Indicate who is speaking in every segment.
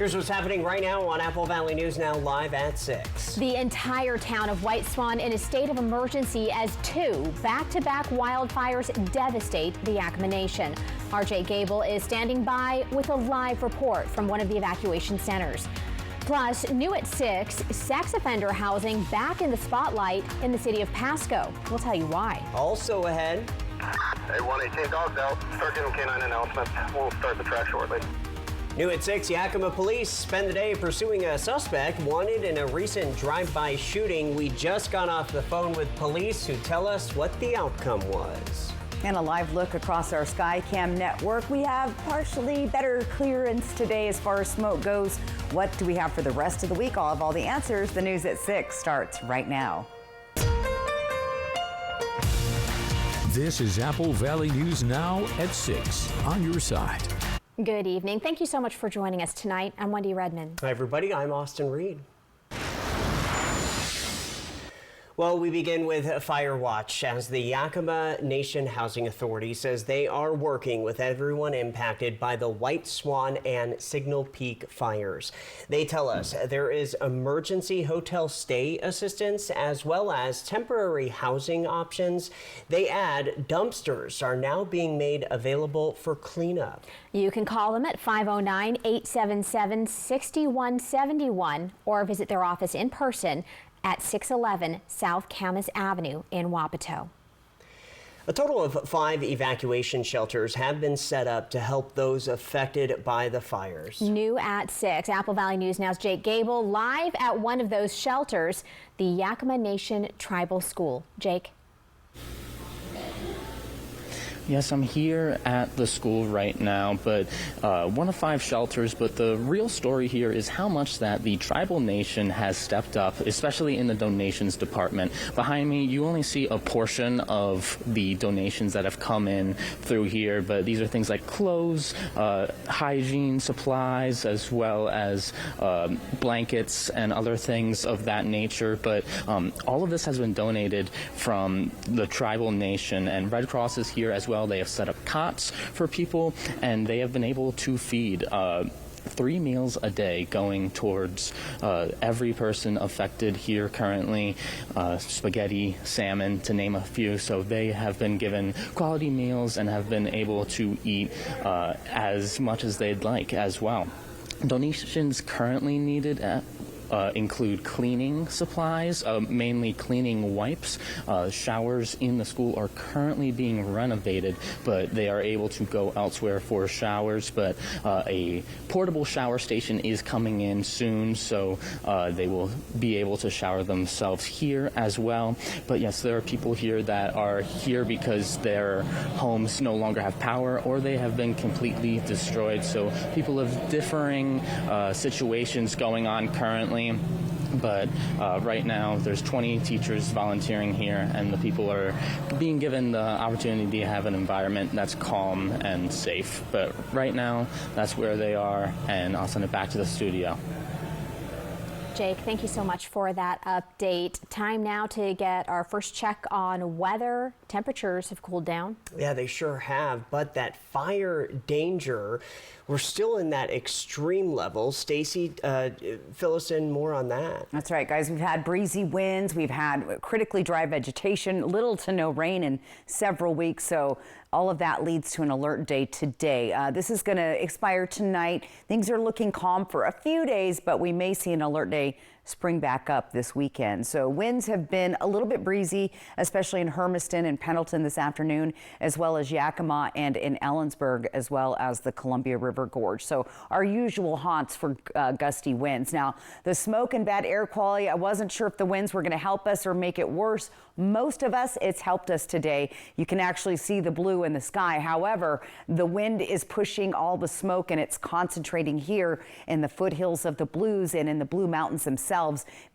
Speaker 1: Here's what's happening right now on Apple Valley News Now live at 6.
Speaker 2: The entire town of White Swan in a state of emergency as two back-to-back wildfires devastate the Yakima Nation. RJ Gable is standing by with a live report from one of the evacuation centers. Plus, new at 6, sex offender housing back in the spotlight in the city of Pasco. We'll tell you why.
Speaker 1: Also ahead.
Speaker 3: Hey, 118 dogs out. Start getting canine announcements. We'll start the track shortly.
Speaker 1: New at 6, Yakima police spend the day pursuing a suspect wanted in a recent drive-by shooting. We just got off the phone with police who tell us what the outcome was.
Speaker 4: And a live look across our Skycam network. We have partially better clearance today as far as smoke goes. What do we have for the rest of the week? I'll have all the answers. The news at 6 starts right now.
Speaker 5: This is Apple Valley News Now at 6 on your side.
Speaker 2: Good evening. Thank you so much for joining us tonight. I'm Wendy Redmond.
Speaker 1: Hi, everybody. I'm Austin Reed. Well, we begin with Fire Watch as the Yakima Nation Housing Authority says they are working with everyone impacted by the White Swan and Signal Peak fires. They tell us there is emergency hotel stay assistance as well as temporary housing options. They add dumpsters are now being made available for cleanup.
Speaker 2: You can call them at 509-877-6171 or visit their office in person at 611 South Camas Avenue in Wapato.
Speaker 1: A total of 5 evacuation shelters have been set up to help those affected by the fires.
Speaker 2: New at 6, Apple Valley News Now's Jake Gable live at one of those shelters, the Yakima Nation Tribal School. Jake.
Speaker 6: Yes, I'm here at the school right now, but one of 5 shelters. But the real story here is how much that the Tribal Nation has stepped up, especially in the donations department. Behind me, you only see a portion of the donations that have come in through here, but these are things like clothes, hygiene supplies, as well as blankets and other things of that nature. But all of this has been donated from the Tribal Nation, and Red Cross is here as well. They have set up cots for people, and they have been able to feed 3 meals a day going towards every person affected here currently, spaghetti, salmon, to name a few. So they have been given quality meals and have been able to eat as much as they'd like as well. Donations currently needed include cleaning supplies, mainly cleaning wipes. Showers in the school are currently being renovated, but they are able to go elsewhere for showers. But a portable shower station is coming in soon, so they will be able to shower themselves here as well. But yes, there are people here that are here because their homes no longer have power or they have been completely destroyed. So people have differing situations going on currently. But right now there's 20 teachers volunteering here, and the people are being given the opportunity to have an environment that's calm and safe. But right now that's where they are, and I'll send it back to the studio.
Speaker 2: Jake, thank you so much for that update. Time now to get our first check on weather. Temperatures have cooled down.
Speaker 1: Yeah, they sure have, but that fire danger, we're still in that extreme level. Stacy, fill us in more on that.
Speaker 4: That's right, guys. We've had breezy winds. We've had critically dry vegetation, little to no rain in several weeks. So all of that leads to an alert day today. This is going to expire tonight. Things are looking calm for a few days, but we may see an alert day spring back up this weekend. So winds have been a little bit breezy, especially in Hermiston and Pendleton this afternoon, as well as Yakima and in Ellensburg, as well as the Columbia River Gorge. So our usual haunts for gusty winds. Now, the smoke and bad air quality, I wasn't sure if the winds were going to help us or make it worse. Most of us, it's helped us today. You can actually see the blue in the sky. However, the wind is pushing all the smoke, and it's concentrating here in the foothills of the Blues and in the Blue Mountains themselves.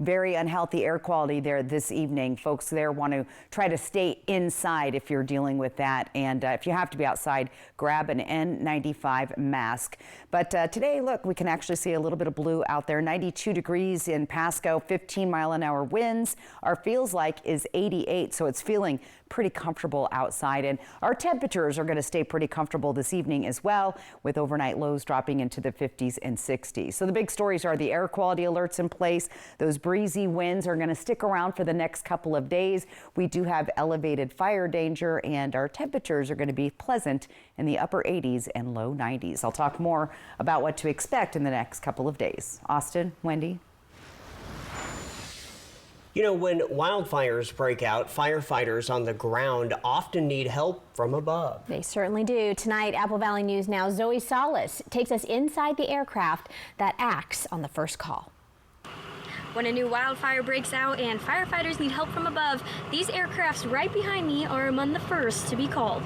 Speaker 4: Very unhealthy air quality there this evening. Folks there want to try to stay inside if you're dealing with that. And if you have to be outside, grab an N95 mask. But today, look, we can actually see a little bit of blue out there. 92 degrees in Pasco, 15-mile-an-hour winds. Our feels like is 88, so it's feeling pretty comfortable outside. And our temperatures are going to stay pretty comfortable this evening as well, with overnight lows dropping into the 50s and 60s. So the big stories are the air quality alerts in place. Those breezy winds are going to stick around for the next couple of days. We do have elevated fire danger, and our temperatures are going to be pleasant in the upper 80s and low 90s. I'll talk more about what to expect in the next couple of days. Austin, Wendy.
Speaker 1: You know, when wildfires break out, firefighters on the ground often need help from above.
Speaker 2: They certainly do. Tonight, Apple Valley News Now, Zoe Salas takes us inside the aircraft that acts on the first call.
Speaker 7: When a new wildfire breaks out and firefighters need help from above, these aircrafts right behind me are among the first to be called.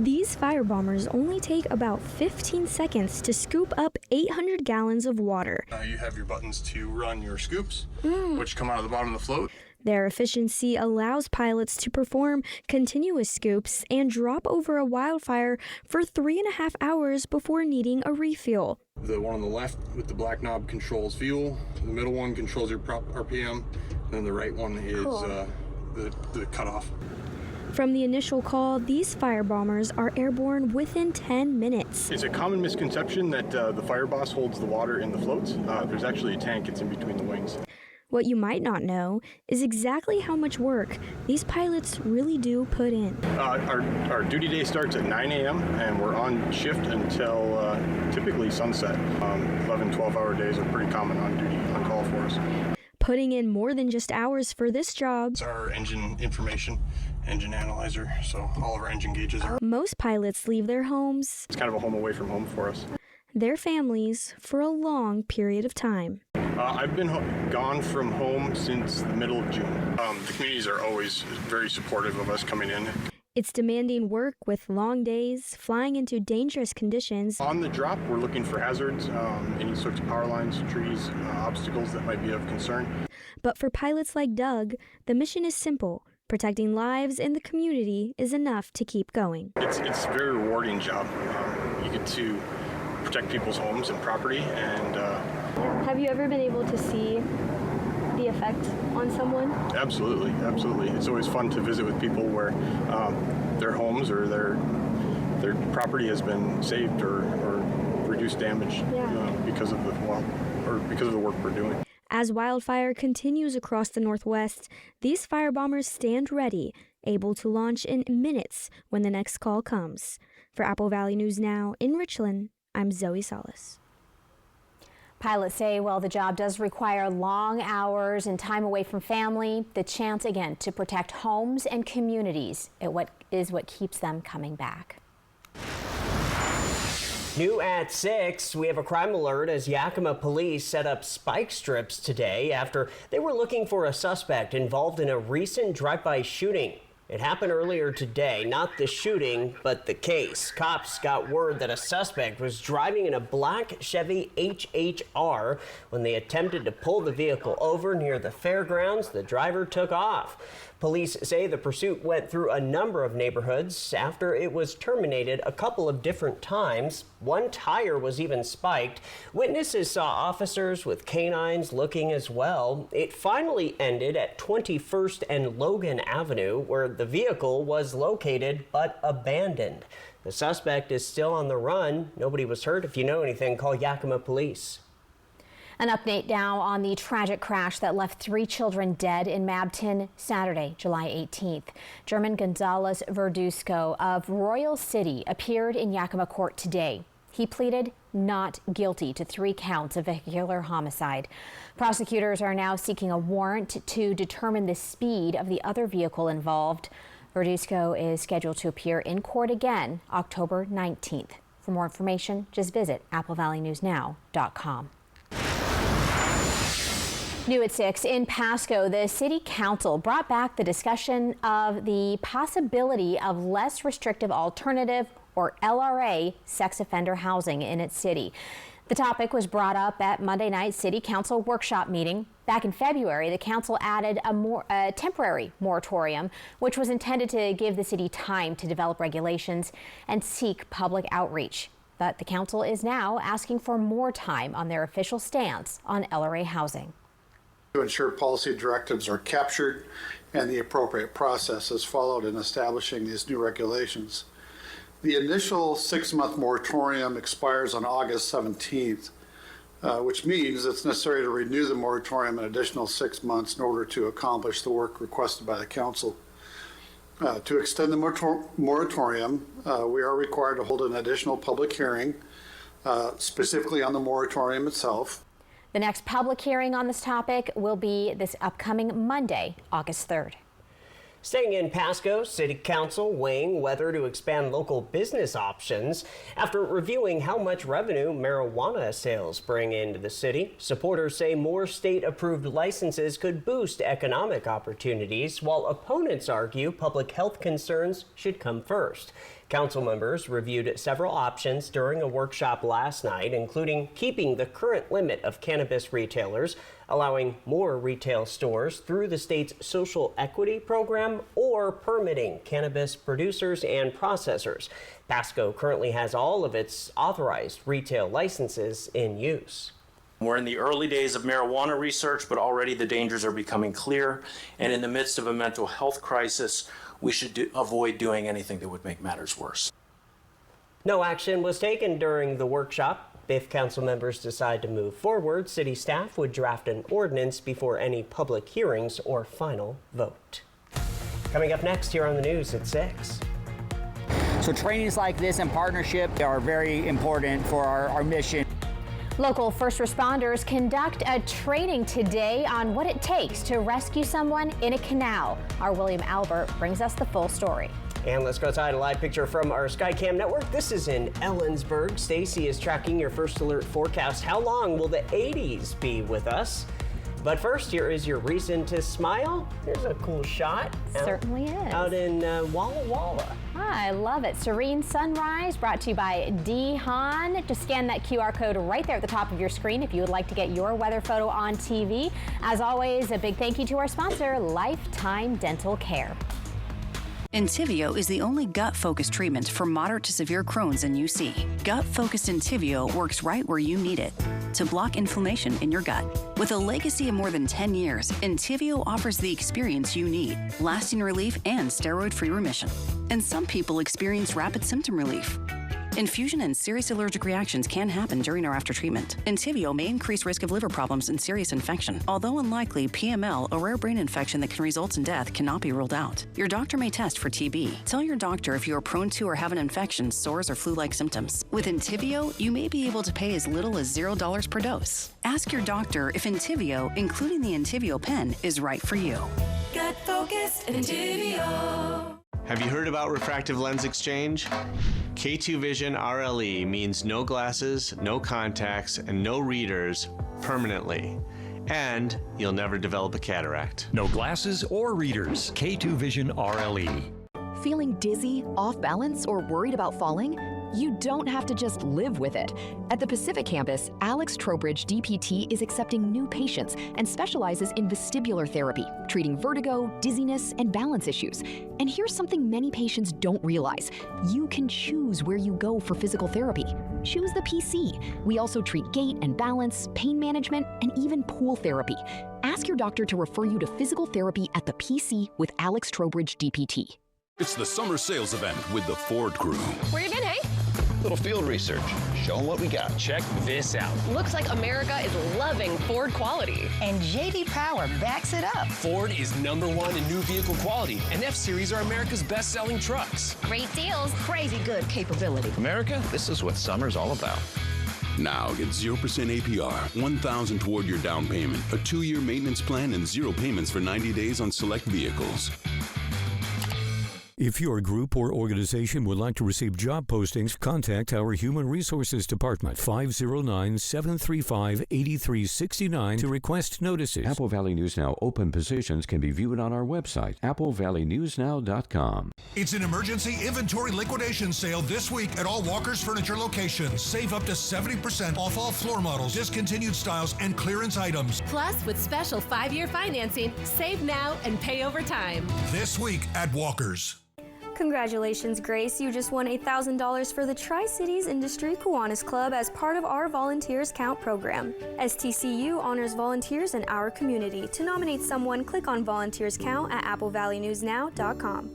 Speaker 7: These firebombers only take about 15 seconds to scoop up 800 gallons of water.
Speaker 8: You have your buttons to run your scoops, which come out of the bottom of the float.
Speaker 7: Their efficiency allows pilots to perform continuous scoops and drop over a wildfire for 3.5 hours before needing a refuel.
Speaker 8: The one on the left with the black knob controls fuel. The middle one controls your RPM. And then the right one is the cutoff.
Speaker 7: From the initial call, these firebombers are airborne within 10 minutes.
Speaker 8: It's a common misconception that the fire boss holds the water in the floats. There's actually a tank. It's in between the wings.
Speaker 7: What you might not know is exactly how much work these pilots really do put in.
Speaker 8: Our duty day starts at 9 a.m. and we're on shift until typically sunset. 11, 12-hour days are pretty common on duty, on call for us.
Speaker 7: Putting in more than just hours for this job.
Speaker 8: It's our engine information, engine analyzer, so all of our engine gauges are.
Speaker 7: Most pilots leave their homes,
Speaker 8: It's kind of a home away from home for us.
Speaker 7: their families, for a long period of time.
Speaker 8: I've been gone from home since the middle of June. The communities are always very supportive of us coming in.
Speaker 7: It's demanding work with long days, flying into dangerous conditions.
Speaker 8: On the drop, we're looking for hazards, any sorts of power lines, trees, obstacles that might be of concern.
Speaker 7: But for pilots like Doug, the mission is simple. Protecting lives in the community is enough to keep going.
Speaker 8: It's a very rewarding job. You get to protect people's homes and property, and
Speaker 7: Have you ever been able to see the effect on someone?
Speaker 8: absolutely. It's always fun to visit with people where their homes or their property has been saved or reduced damage because of the work we're doing.
Speaker 7: As wildfire continues across the Northwest, these firebombers stand ready, able to launch in minutes when the next call comes. For Apple Valley News Now in Richland, I'm Zoe Salas.
Speaker 2: Pilots say while the job does require long hours and time away from family, the chance again to protect homes and communities is what keeps them coming back.
Speaker 1: New at 6, we have a crime alert as Yakima police set up spike strips today after they were looking for a suspect involved in a recent drive-by shooting. It happened earlier today, not the shooting, but the case. Cops got word that a suspect was driving in a black Chevy HHR. When they attempted to pull the vehicle over near the fairgrounds, the driver took off. Police say the pursuit went through a number of neighborhoods after it was terminated a couple of different times. One tire was even spiked. Witnesses saw officers with canines looking as well. It finally ended at 21st and Logan Avenue, where the vehicle was located but abandoned. The suspect is still on the run. Nobody was hurt. If you know anything, call Yakima Police.
Speaker 2: An update now on the tragic crash that left 3 children dead in Mabton Saturday, July 18th. German Gonzalez Verduzco of Royal City appeared in Yakima court today. He pleaded not guilty to 3 counts of vehicular homicide. Prosecutors are now seeking a warrant to determine the speed of the other vehicle involved. Verduzco is scheduled to appear in court again October 19th. For more information, just visit applevalleyNewsNow.com. New at 6, in Pasco, the City Council brought back the discussion of the possibility of less restrictive alternative, or LRA, sex offender housing in its city. The topic was brought up at Monday night's City Council workshop meeting. Back in February, the council added a temporary moratorium, which was intended to give the city time to develop regulations and seek public outreach. But the council is now asking for more time on their official stance on LRA housing.
Speaker 9: to ensure policy directives are captured and the appropriate process is followed in establishing these new regulations. The initial 6-month moratorium expires on August 17th, which means it's necessary to renew the moratorium an additional 6 months in order to accomplish the work requested by the Council. To extend the moratorium, we are required to hold an additional public hearing, specifically on the moratorium itself.
Speaker 2: The next public hearing on this topic will be this upcoming Monday, August 3rd.
Speaker 1: Staying in Pasco, City Council weighing whether to expand local business options after reviewing how much revenue marijuana sales bring into the city. Supporters say more state-approved licenses could boost economic opportunities, while opponents argue public health concerns should come first. Council members reviewed several options during a workshop last night, including keeping the current limit of cannabis retailers, allowing more retail stores through the state's social equity program, or permitting cannabis producers and processors. Pasco currently has all of its authorized retail licenses in use.
Speaker 10: We're in the early days of marijuana research, but already the dangers are becoming clear. And in the midst of a mental health crisis, we should avoid doing anything that would make matters worse.
Speaker 1: No action was taken during the workshop. If council members decide to move forward, city staff would draft an ordinance before any public hearings or final vote. Coming up next here on the news at 6.
Speaker 11: So trainings like this and partnership are very important for our mission.
Speaker 2: Local first responders conduct a training today on what it takes to rescue someone in a canal. Our William Albert brings us the full story.
Speaker 1: And let's go outside, a live picture from our Skycam network. This is in Ellensburg. Stacy is tracking your first alert forecast. How long will the 80s be with us? But first, here is your reason to smile. Here's a cool shot.
Speaker 2: Certainly is.
Speaker 1: Out in Walla Walla.
Speaker 2: I love it. Serene sunrise brought to you by D-Han. Just scan that QR code right there at the top of your screen if you would like to get your weather photo on TV. As always, a big thank you to our sponsor, Lifetime Dental Care.
Speaker 12: Entyvio is the only gut-focused treatment for moderate to severe Crohn's and UC. Gut-focused Entyvio works right where you need it to block inflammation in your gut. With a legacy of more than 10 years, Entyvio offers the experience you need, lasting relief and steroid-free remission. And some people experience rapid symptom relief. Infusion and serious allergic reactions can happen during or after treatment. Entyvio may increase risk of liver problems and serious infection. Although unlikely, PML, a rare brain infection that can result in death, cannot be ruled out. Your doctor may test for TB. Tell your doctor if you are prone to or have an infection, sores, or flu-like symptoms. With Entyvio, you may be able to pay as little as $0 per dose. Ask your doctor if Entyvio, including the Entyvio pen, is right for you.
Speaker 13: Gut focused Entyvio.
Speaker 14: Have you heard about refractive lens exchange? K2 Vision RLE means no glasses, no contacts, and no readers permanently. And you'll never develop a cataract.
Speaker 5: No glasses or readers. K2 Vision RLE.
Speaker 15: Feeling dizzy, off balance, or worried about falling? You don't have to just live with it. At the Pacific Campus, Alex Trowbridge DPT is accepting new patients and specializes in vestibular therapy, treating vertigo, dizziness, and balance issues. And here's something many patients don't realize. You can choose where you go for physical therapy. Choose the PC. We also treat gait and balance, pain management, and even pool therapy. Ask your doctor to refer you to physical therapy at the PC with Alex Trowbridge DPT.
Speaker 16: It's the summer sales event with the Ford crew.
Speaker 17: Where you been, Hank?
Speaker 18: Little field research. Show them what we got.
Speaker 19: Check this out.
Speaker 17: Looks like America is loving Ford quality.
Speaker 20: And J.D. Power backs it up.
Speaker 19: Ford is #1 in new vehicle quality, and F-Series are America's best-selling trucks.
Speaker 20: Great deals, crazy good capability.
Speaker 18: America, this is what summer's all about.
Speaker 16: Now get 0% APR, $1,000 toward your down payment, a 2-year maintenance plan, and 0 payments for 90 days on select vehicles.
Speaker 5: If your group or organization would like to receive job postings, contact our Human Resources Department, 509-735-8369 to request notices.
Speaker 21: Apple Valley News Now open positions can be viewed on our website, applevalleynewsnow.com.
Speaker 22: It's an emergency inventory liquidation sale this week at all Walker's Furniture locations. Save up to 70% off all floor models, discontinued styles, and clearance items.
Speaker 13: Plus, with special 5-year financing, save now and pay over time.
Speaker 22: This week at Walker's.
Speaker 7: Congratulations, Grace. You just won $1,000 for the Tri-Cities Industry Kiwanis Club as part of our Volunteers Count program. STCU honors volunteers in our community. To nominate someone, click on Volunteers Count at applevalleyNewsNow.com.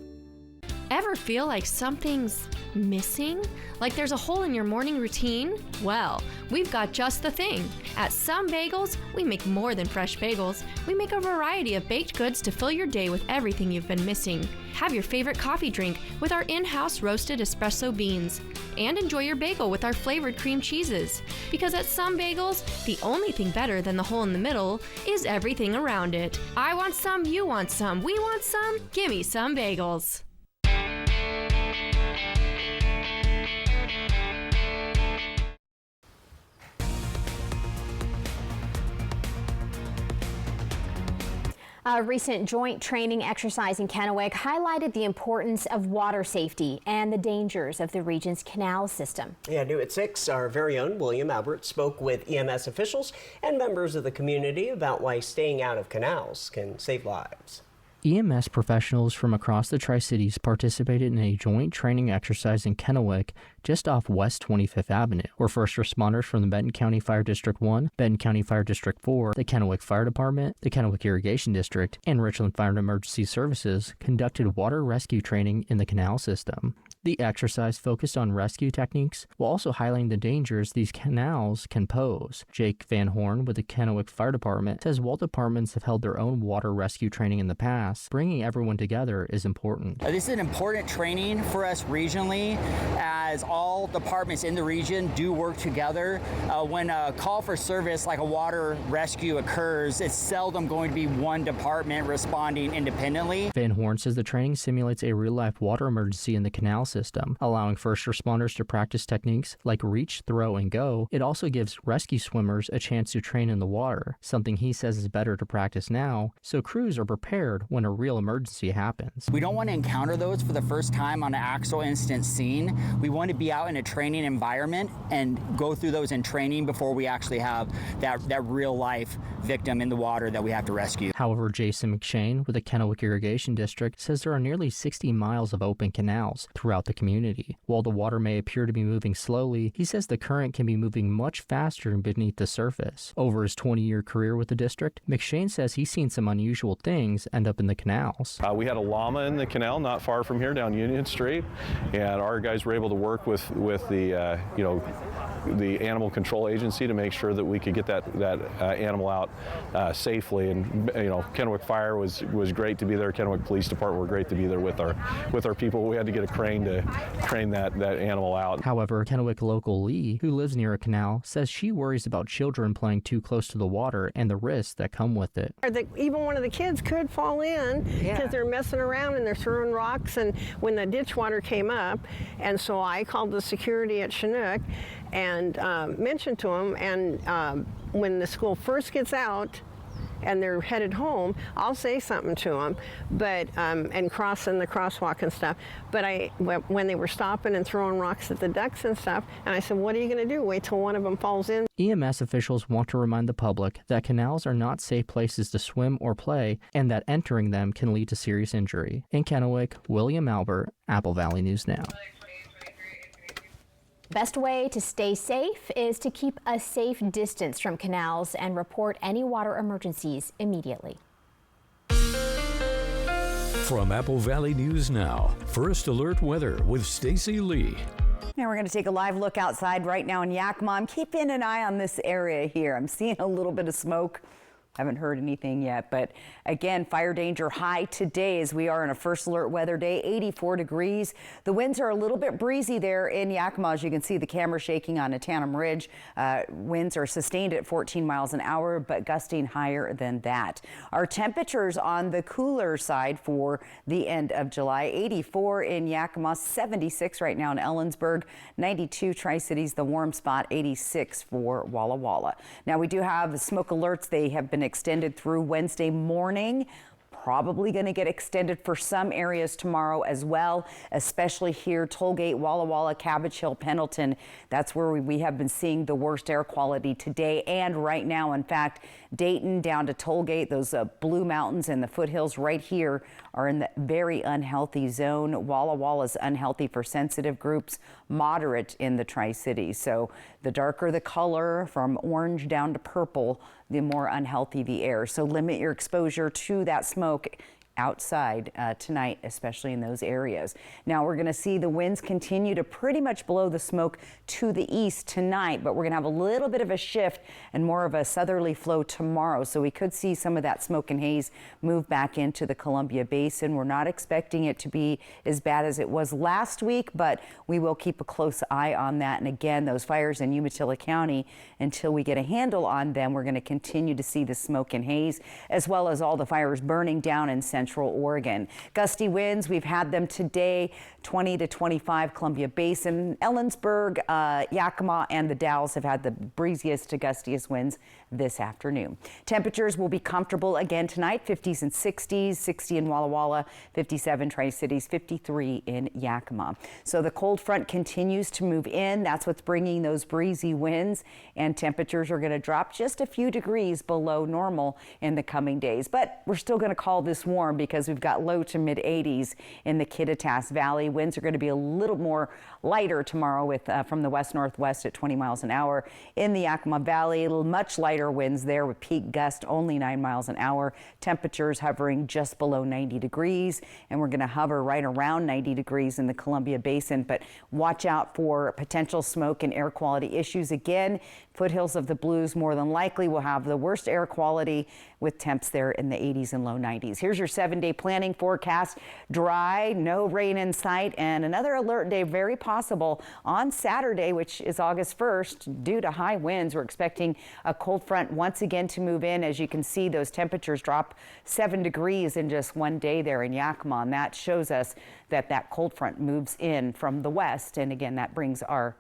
Speaker 3: Ever feel like something's missing? Like there's a hole in your morning routine? Well, we've got just the thing. At Some Bagels, we make more than fresh bagels. We make a variety of baked goods to fill your day with everything you've been missing. Have your favorite coffee drink with our in-house roasted espresso beans. And enjoy your bagel with our flavored cream cheeses. Because at Some Bagels, the only thing better than the hole in the middle is everything around it. I want some, you want some, we want some. Give me Some Bagels.
Speaker 2: A recent joint training exercise in Kennewick highlighted the importance of water safety and the dangers of the region's canal system.
Speaker 1: Yeah, new at 6, our very own William Albert spoke with EMS officials and members of the community about why staying out of canals can save lives.
Speaker 6: EMS professionals from across the Tri-Cities participated in a joint training exercise in Kennewick just off West 25th Avenue, where first responders from the Benton County Fire District 1, Benton County Fire District 4, the Kennewick Fire Department, the Kennewick Irrigation District, and Richland Fire and Emergency Services conducted water rescue training in the canal system. The exercise focused on rescue techniques while also highlighting the dangers these canals can pose. Jake Van Horn with the Kennewick Fire Department says while departments have held their own water rescue training in the past, bringing everyone together is important.
Speaker 11: This is an important training for us regionally, as all departments in the region do work together. When a call for service like a water rescue occurs, it's seldom going to be one department responding independently.
Speaker 6: Van Horn says the training simulates a real-life water emergency in the canal system, allowing first responders to practice techniques like reach, throw, and go. It also gives rescue swimmers a chance to train in the water, something he says is better to practice now, so crews are prepared when a real emergency happens.
Speaker 11: We don't want to encounter those for the first time on an actual instance scene. We want to be out in a training environment and go through those in training before we actually have that real life victim in the water that we have to rescue.
Speaker 6: However, Jason McShane with the Kennewick Irrigation District says there are nearly 60 miles of open canals throughout the community. While the water may appear to be moving slowly, he says the current can be moving much faster beneath the surface. Over his 20-year career with the district, McShane says he's seen some unusual things end up in the canals.
Speaker 23: We had a llama in the canal not far from here down Union Street, and our guys were able to work with the the animal control agency to make sure that we could get that animal out safely. And Kennewick Fire was great to be there. Kennewick Police Department were great to be there with our people. We had to get a crane to crane that animal out.
Speaker 6: However, Kennewick local Lee, who lives near a canal, says she worries about children playing too close to the water and the risks that come with it.
Speaker 24: Even one of the kids could fall in because they're messing around and they're throwing rocks, and when the ditch water came up, and so I called the security at Chinook and mentioned to them, and when the school first gets out and they're headed home, I'll say something to them, but and crossing the crosswalk and stuff. But when they were stopping and throwing rocks at the ducks and stuff, and I said, what are you going to do? Wait till one of them falls in?
Speaker 6: EMS officials want to remind the public that canals are not safe places to swim or play, and that entering them can lead to serious injury. In Kennewick, William Albert, Apple Valley News Now.
Speaker 2: Best way to stay safe is to keep a safe distance from canals and report any water emergencies immediately.
Speaker 5: From Apple Valley News Now, First Alert Weather with Stacy Lee.
Speaker 4: Now we're going to take a live look outside right now in Yakima. I'm keeping an eye on this area here. I'm seeing a little bit of smoke. Haven't heard anything yet, but again, fire danger high today as we are in a first alert weather day, 84 degrees. The winds are a little bit breezy there in Yakima. As you can see, the camera shaking on Atanum Ridge. Winds are sustained at 14 miles an hour, but gusting higher than that. Our temperatures on the cooler side for the end of July, 84 in Yakima, 76 right now in Ellensburg, 92 Tri-Cities, the warm spot, 86 for Walla Walla. Now we do have smoke alerts. They have been extended through Wednesday morning. probably going to get extended for some areas tomorrow as well, especially here, Tollgate, Walla Walla, Cabbage Hill, Pendleton. That's where we have been seeing the worst air quality today and right now. In fact, Dayton down to Tollgate, those Blue Mountains and the foothills right here are in the very unhealthy zone. Walla Walla is unhealthy for sensitive groups, moderate in the Tri-Cities. So the darker the color from orange down to purple, the more unhealthy the air. So limit your exposure to that smoke outside tonight, especially in those areas. Now we're going to see the winds continue to pretty much blow the smoke to the east tonight, but we're going to have a little bit of a shift and more of a southerly flow tomorrow. So we could see some of that smoke and haze move back into the Columbia Basin. We're not expecting it to be as bad as it was last week, but we will keep a close eye on that. And again, those fires in Umatilla County, until we get a handle on them, we're going to continue to see the smoke and haze, as well as all the fires burning down in Central Oregon. Gusty winds, we've had them today, 20 to 25 Columbia Basin, Ellensburg, Yakima, and the Dalles have had the breeziest to gustiest winds this afternoon. Temperatures will be comfortable again tonight, 50s and 60s, 60 in Walla Walla, 57 Tri-Cities, 53 in Yakima. So the cold front continues to move in. That's what's bringing those breezy winds, and temperatures are going to drop just a few degrees below normal in the coming days. But we're still going to call this warm because we've got low to mid 80s in the Kittitas Valley. Winds are going to be a little more lighter tomorrow with from the west-northwest at 20 miles an hour. In the Yakima Valley, much lighter winds there with peak gust only 9 miles an hour. Temperatures hovering just below 90 degrees, and we're going to hover right around 90 degrees in the Columbia Basin. But watch out for potential smoke and air quality issues again. Foothills of the Blues more than likely will have the worst air quality with temps there in the 80s and low 90s. Here's your 7-day planning forecast. Dry, no rain in sight, and another alert day very possible on Saturday, which is August 1st. Due to high winds, we're expecting a cold front once again to move in. As you can see, those temperatures drop 7 degrees in just one day there in Yakima, and that shows us that that cold front moves in from the west. And again, that brings our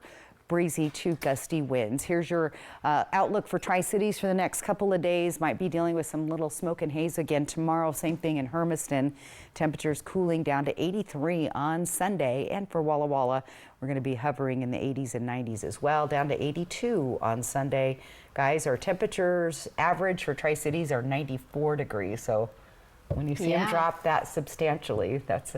Speaker 4: breezy to gusty winds. Here's your outlook for Tri-Cities for the next couple of days. Might be dealing with some little smoke and haze again tomorrow. Same thing in Hermiston. Temperatures cooling down to 83 on Sunday. And for Walla Walla, we're going to be hovering in the 80s and 90s as well, down to 82 on Sunday. Guys, our temperatures average for Tri-Cities are 94 degrees. So when you see them drop that substantially, that's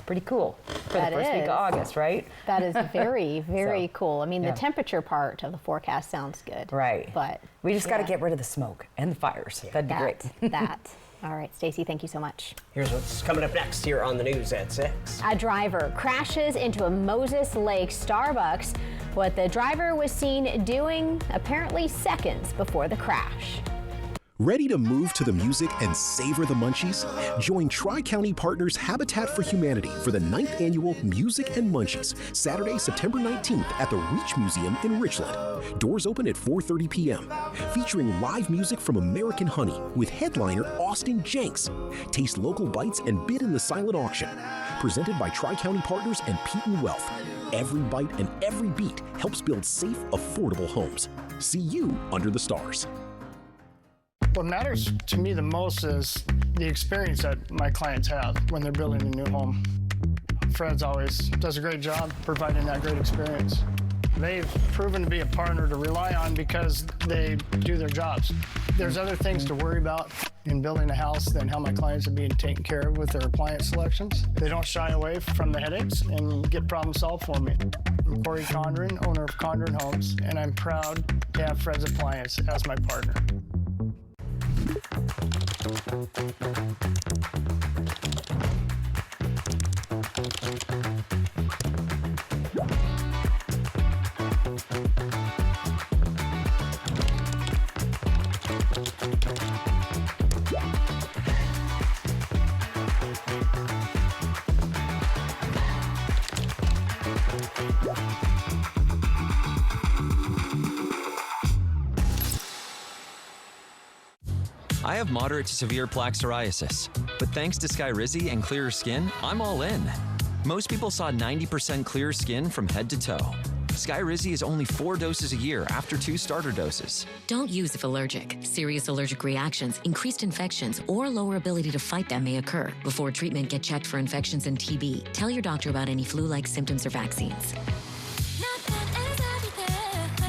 Speaker 4: pretty cool for the first week of August, right?
Speaker 2: That is very, very cool. I mean, the temperature part of the forecast sounds good.
Speaker 4: Right.
Speaker 2: But
Speaker 4: we just got to get rid of the smoke and the fires. That'd be great.
Speaker 2: All right, Stacey, thank you so much.
Speaker 1: Here's what's coming up next here on the news at 6.
Speaker 2: A driver crashes into a Moses Lake Starbucks. What the driver was seen doing apparently seconds before the crash.
Speaker 8: Ready to move to the music and savor the munchies? Join Tri-County Partners Habitat for Humanity for the 9th Annual Music and Munchies, Saturday, September 19th at the Reach Museum in Richland. Doors open at 4:30 p.m. Featuring live music from American Honey with headliner Austin Jenks. Taste local bites and bid in the silent auction. Presented by Tri-County Partners and Peyton Wealth. Every bite and every beat helps build safe, affordable homes. See you under the stars.
Speaker 9: What matters to me the most is the experience that my clients have when they're building a new home. Fred's always does a great job providing that great experience. They've proven to be a partner to rely on because they do their jobs. There's other things to worry about in building a house than how my clients are being taken care of with their appliance selections. They don't shy away from the headaches and get problem solved for me. I'm Corey Condren, owner of Condren Homes, and I'm proud to have Fred's Appliance as my partner.
Speaker 10: I have moderate to severe plaque psoriasis, but thanks to Skyrizi and Clearer Skin, I'm all in. Most people saw 90% clearer skin from head to toe. Skyrizi is only 4 doses a year after 2 starter doses.
Speaker 12: Don't use if allergic. Serious allergic reactions, increased infections, or lower ability to fight them may occur. Before treatment, get checked for infections and TB. Tell your doctor about any flu-like symptoms or vaccines.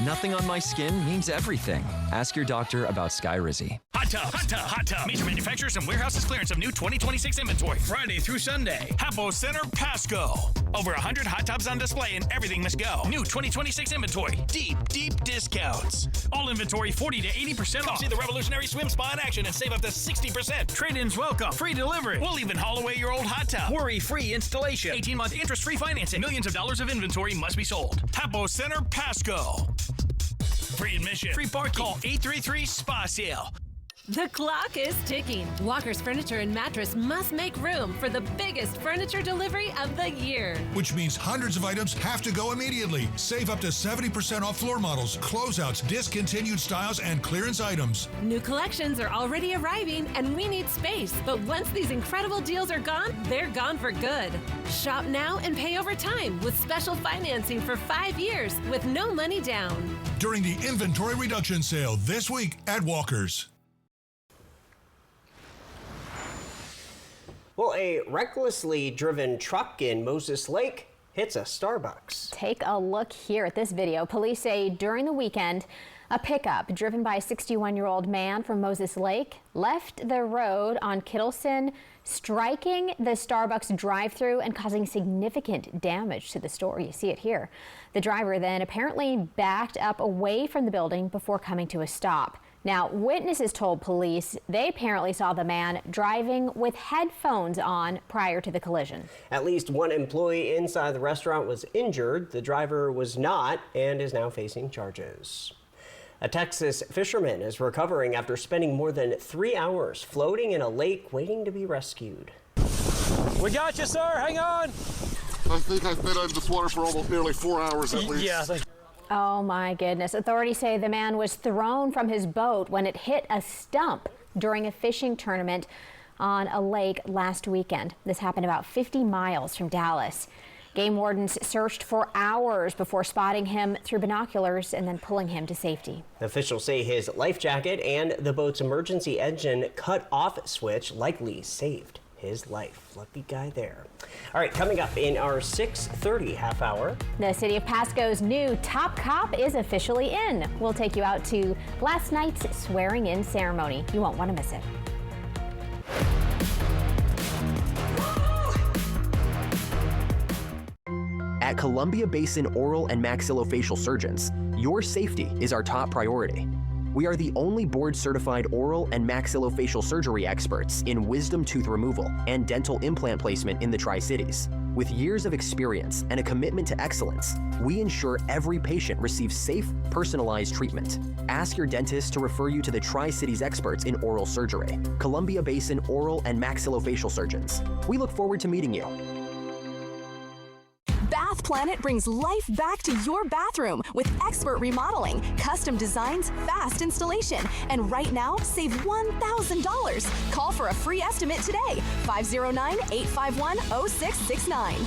Speaker 10: Nothing on my skin means everything. Ask your doctor about Skyrizi.
Speaker 14: Hot tub, hot tub, hot tub. Major manufacturers and warehouses clearance of new 2026 inventory. Friday through Sunday. Hapo Center, Pasco. Over 100 hot tubs on display and everything must go. New 2026 inventory. Deep discounts. All inventory 40 to 80% off. See the revolutionary swim spa in action and save up to 60%. Trade-ins welcome. Free delivery. We'll even haul away your old hot tub. Worry-free installation. 18-month interest-free financing. Millions of dollars of inventory must be sold. Hapo Center, Pasco. Free admission. Free parking. Call 833-SPA-SALE.
Speaker 13: The clock is ticking. Walker's Furniture and Mattress must make room for the biggest furniture delivery of the year.
Speaker 22: Which means hundreds of items have to go immediately. Save up to 70% off floor models, closeouts, discontinued styles, and clearance items.
Speaker 13: New collections are already arriving and we need space. But once these incredible deals are gone, they're gone for good. Shop now and pay over time with special financing for 5 years with no money down.
Speaker 22: During the inventory reduction sale this week at Walker's.
Speaker 1: Well, a recklessly driven truck in Moses Lake hits a Starbucks.
Speaker 2: Take a look here at this video. Police say during the weekend, a pickup driven by a 61-year-old man from Moses Lake left the road on Kittleson, striking the Starbucks drive-thru and causing significant damage to the store. You see it here. The driver then apparently backed up away from the building before coming to a stop. Now, witnesses told police they apparently saw the man driving with headphones on prior to the collision.
Speaker 1: At least one employee inside the restaurant was injured. The driver was not and is now facing charges. A Texas fisherman is recovering after spending more than 3 hours floating in a lake waiting to be rescued.
Speaker 15: We got you, sir. Hang on.
Speaker 17: I think I've been under this water for almost nearly 4 hours at least.
Speaker 15: Yeah.
Speaker 2: Oh my goodness. Authorities say the man was thrown from his boat when it hit a stump during a fishing tournament on a lake last weekend. This happened about 50 miles from Dallas. Game wardens searched for hours before spotting him through binoculars and then pulling him to safety.
Speaker 1: Officials say his life jacket and the boat's emergency engine cut-off switch likely saved his life. Lucky guy there. All right, coming up in our 6:30 half hour.
Speaker 2: The city of Pasco's new top cop is officially in. We'll take you out to last night's swearing-in ceremony. You won't want to miss it.
Speaker 25: At Columbia Basin Oral and Maxillofacial Surgeons, your safety is our top priority. We are the only board-certified oral and maxillofacial surgery experts in wisdom tooth removal and dental implant placement in the Tri-Cities. With years of experience and a commitment to excellence, we ensure every patient receives safe, personalized treatment. Ask your dentist to refer you to the Tri-Cities experts in oral surgery, Columbia Basin Oral and Maxillofacial Surgeons. We look forward to meeting you.
Speaker 26: Bath Planet brings life back to your bathroom with expert remodeling, custom designs, fast installation, and right now, save $1,000. Call for a free estimate today, 509-851-0669.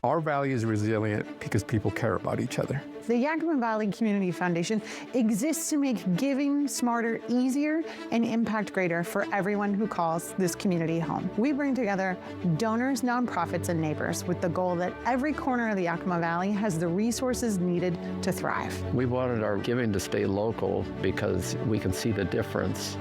Speaker 27: Our valley is resilient because people care about each other.
Speaker 28: The Yakima Valley Community Foundation exists to make giving smarter, easier, and impact greater for everyone who calls this community home. We bring together donors, nonprofits, and neighbors with the goal that every corner of the Yakima Valley has the resources needed to thrive.
Speaker 29: We wanted our giving to stay local because we can see the difference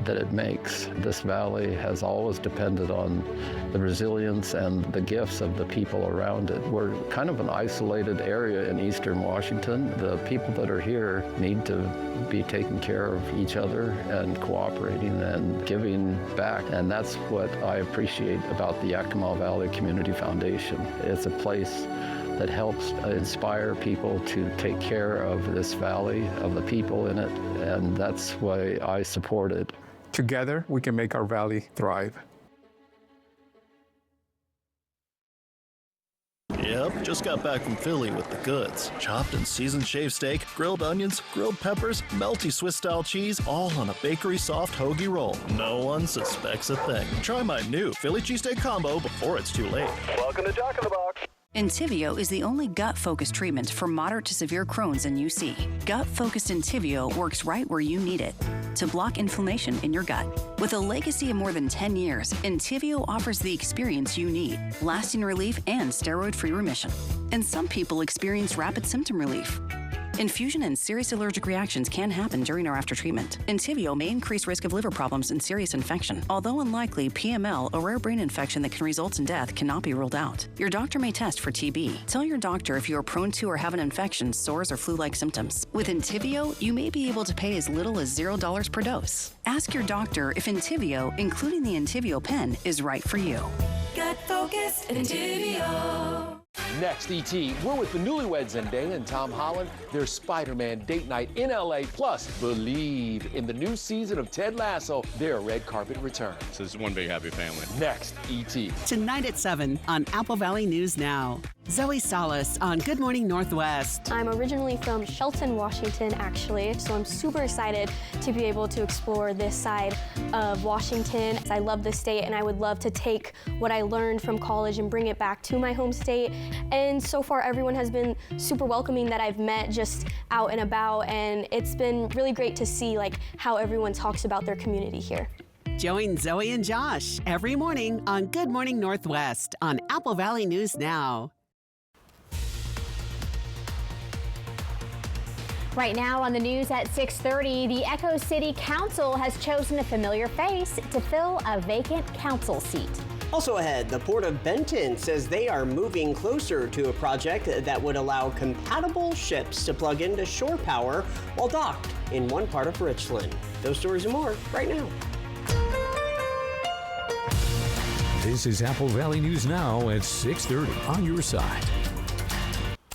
Speaker 29: that it makes. This valley has always depended on the resilience and the gifts of the people around it. We're kind of an isolated area in eastern Washington. The people that are here need to be taking care of each other and cooperating and giving back. And that's what I appreciate about the Yakima Valley Community Foundation. It's a place that helps inspire people to take care of this valley, of the people in it, and that's why I support it.
Speaker 27: Together, we can make our valley thrive.
Speaker 30: Yep, just got back from Philly with the goods. Chopped and seasoned shaved steak, grilled onions, grilled peppers, melty Swiss-style cheese, all on a bakery soft hoagie roll. No one suspects a thing. Try my new Philly cheesesteak combo before it's too late.
Speaker 31: Welcome to Jack in the Box.
Speaker 3: Entyvio is the only gut-focused treatment for moderate to severe Crohn's and UC. Gut-focused Entyvio works right where you need it to block inflammation in your gut. With a legacy of more than 10 years, Entyvio offers the experience you need, lasting relief and steroid-free remission. And some people experience rapid symptom relief. Infusion and serious allergic reactions can happen during or after treatment. Entyvio may increase risk of liver problems and serious infection. Although unlikely, PML, a rare brain infection that can result in death, cannot be ruled out. Your doctor may test for TB. Tell your doctor if you are prone to or have an infection, sores, or flu-like symptoms. With Entyvio, you may be able to pay as little as $0 per dose. Ask your doctor if Entyvio, including the Entyvio pen, is right for you.
Speaker 7: Gut-focused Entyvio.
Speaker 11: Next, E.T., we're with the newlyweds Zendaya and Tom Holland. Their Spider-Man date night in L.A. Plus, believe in the new season of Ted Lasso, their red carpet return.
Speaker 16: So it's one big happy family.
Speaker 11: Next, E.T.
Speaker 18: Tonight at 7 on Apple Valley News Now. Zoe Salas on Good Morning Northwest.
Speaker 19: I'm originally from Shelton, Washington, actually, so I'm super excited to be able to explore this side of Washington. I love the state, and I would love to take what I learned from college and bring it back to my home state. And so far, everyone has been super welcoming that I've met just out and about, and it's been really great to see how everyone talks about their community here.
Speaker 18: Join Zoe and Josh every morning on Good Morning Northwest on Apple Valley News Now.
Speaker 2: Right now on the news at 6:30, the Echo City Council has chosen a familiar face to fill a vacant council seat.
Speaker 1: Also ahead, the Port of Benton says they are moving closer to a project that would allow compatible ships to plug into shore power while docked in one part of Richland. Those stories and more right now.
Speaker 5: This is Apple Valley News Now at 6:30 on your side.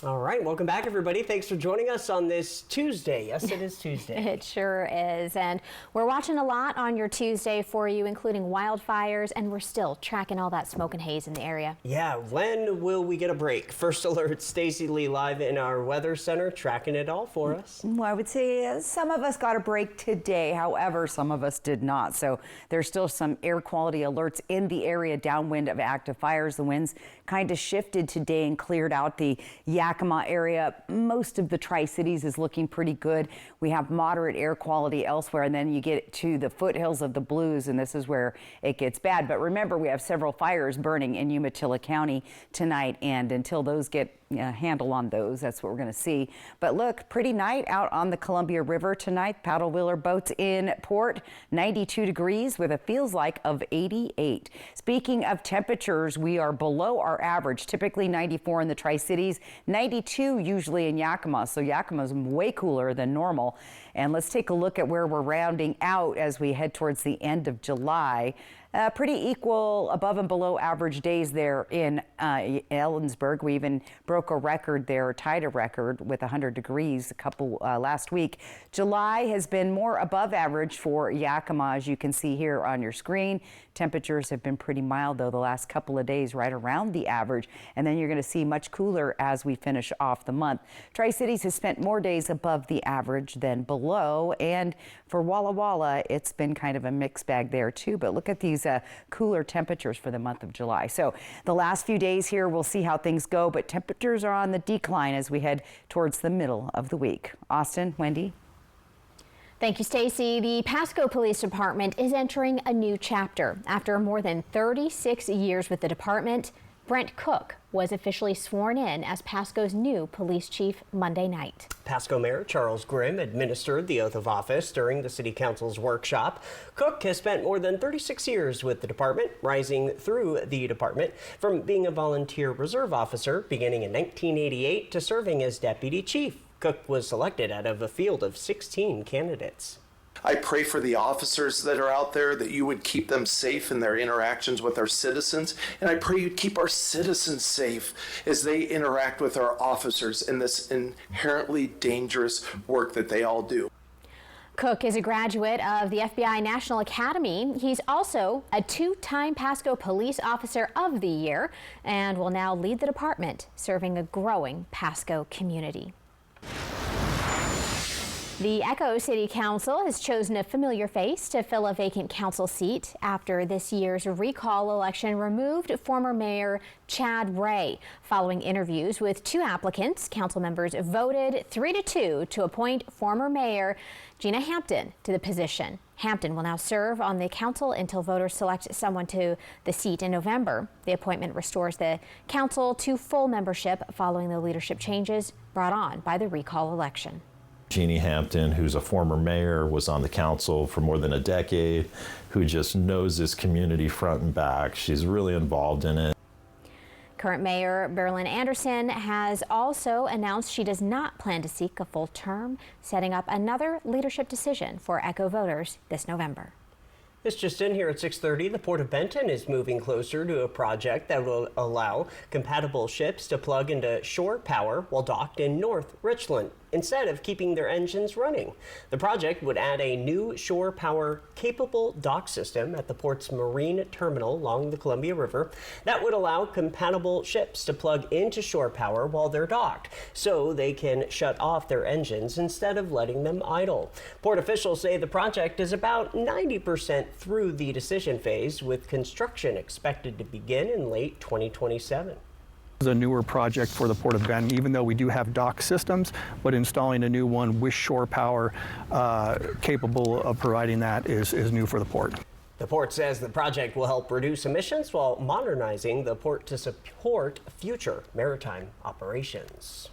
Speaker 1: All right, welcome back, everybody. Thanks for joining us on this Tuesday. Yes, it is Tuesday.
Speaker 2: It sure is. And we're watching a lot on your Tuesday for you, including wildfires, and we're still tracking all that smoke and haze in the area.
Speaker 1: Yeah, when will we get a break? First Alert, Stacey Lee live in our weather center, tracking it all for us.
Speaker 4: Well, I would say some of us got a break today. However, some of us did not. So there's still some air quality alerts in the area downwind of active fires. The winds kind of shifted today and cleared out the Yakima area. Most of the Tri-Cities is looking pretty good. We have moderate air quality elsewhere, and then you get to the foothills of the Blues, and this is where it gets bad. But remember, we have several fires burning in Umatilla County tonight, and until those get a handle on those, that's what we're going to see. But look, pretty night out on the Columbia River tonight. Paddle wheeler boats in port, 92 degrees with a feels like of 88. Speaking of temperatures, we are below our average, typically 94 in the Tri-Cities, 92 usually in Yakima. So Yakima's way cooler than normal. And let's take a look at where we're rounding out as we head towards the end of July. Pretty equal above and below average days there in Ellensburg. We even broke a record there, tied a record with 100 degrees a couple last week. July has been more above average for Yakima, as you can see here on your screen. Temperatures have been pretty mild, though, the last couple of days, right around the average. And then you're going to see much cooler as we finish off the month. Tri-Cities has spent more days above the average than below. And for Walla Walla, it's been kind of a mixed bag there, too. But look at these cooler temperatures for the month of July. So the last few days here, we'll see how things go. But temperatures are on the decline as we head towards the middle of the week. Austin, Wendy.
Speaker 2: Thank you, Stacey. The Pasco Police Department is entering a new chapter. After more than 36 years with the department, Brent Cook was officially sworn in as Pasco's new police chief Monday night.
Speaker 1: Pasco Mayor Charles Grimm administered the oath of office during the City Council's workshop. Cook has spent more than 36 years with the department, rising through the department from being a volunteer reserve officer beginning in 1988 to serving as deputy chief. Cook was selected out of a field of 16 candidates.
Speaker 20: I pray for the officers that are out there that you would keep them safe in their interactions with our citizens. And I pray you'd keep our citizens safe as they interact with our officers in this inherently dangerous work that they all do.
Speaker 2: Cook is a graduate of the FBI National Academy. He's also a two-time Pasco Police Officer of the Year and will now lead the department, serving a growing Pasco community. The Echo City Council has chosen a familiar face to fill a vacant council seat after this year's recall election removed former Mayor Chad Ray. Following interviews with 2 applicants, council members voted 3-2 to appoint former Mayor Gina Hampton to the position. Hampton will now serve on the council until voters select someone to the seat in November. The appointment restores the council to full membership following the leadership changes brought on by the recall election.
Speaker 6: Jeannie Hampton, who's a former mayor, was on the council for more than a decade, who just knows this community front and back. She's really involved in it.
Speaker 2: Current Mayor Berlin Anderson has also announced she does not plan to seek a full term, setting up another leadership decision for Echo voters this November.
Speaker 1: This just in here at 6:30, the Port of Benton is moving closer to a project that will allow compatible ships to plug into shore power while docked in North Richland, instead of keeping their engines running. The project would add a new shore power capable dock system at the port's marine terminal along the Columbia River that would allow compatible ships to plug into shore power while they're docked, so they can shut off their engines instead of letting them idle. Port officials say the project is about 90% through the decision phase, with construction expected to begin in late 2027.
Speaker 27: This is a newer project for the Port of Benton, even though we do have dock systems, but installing a new one with shore power capable of providing that is new for the port.
Speaker 1: The port says the project will help reduce emissions while modernizing the port to support future maritime operations.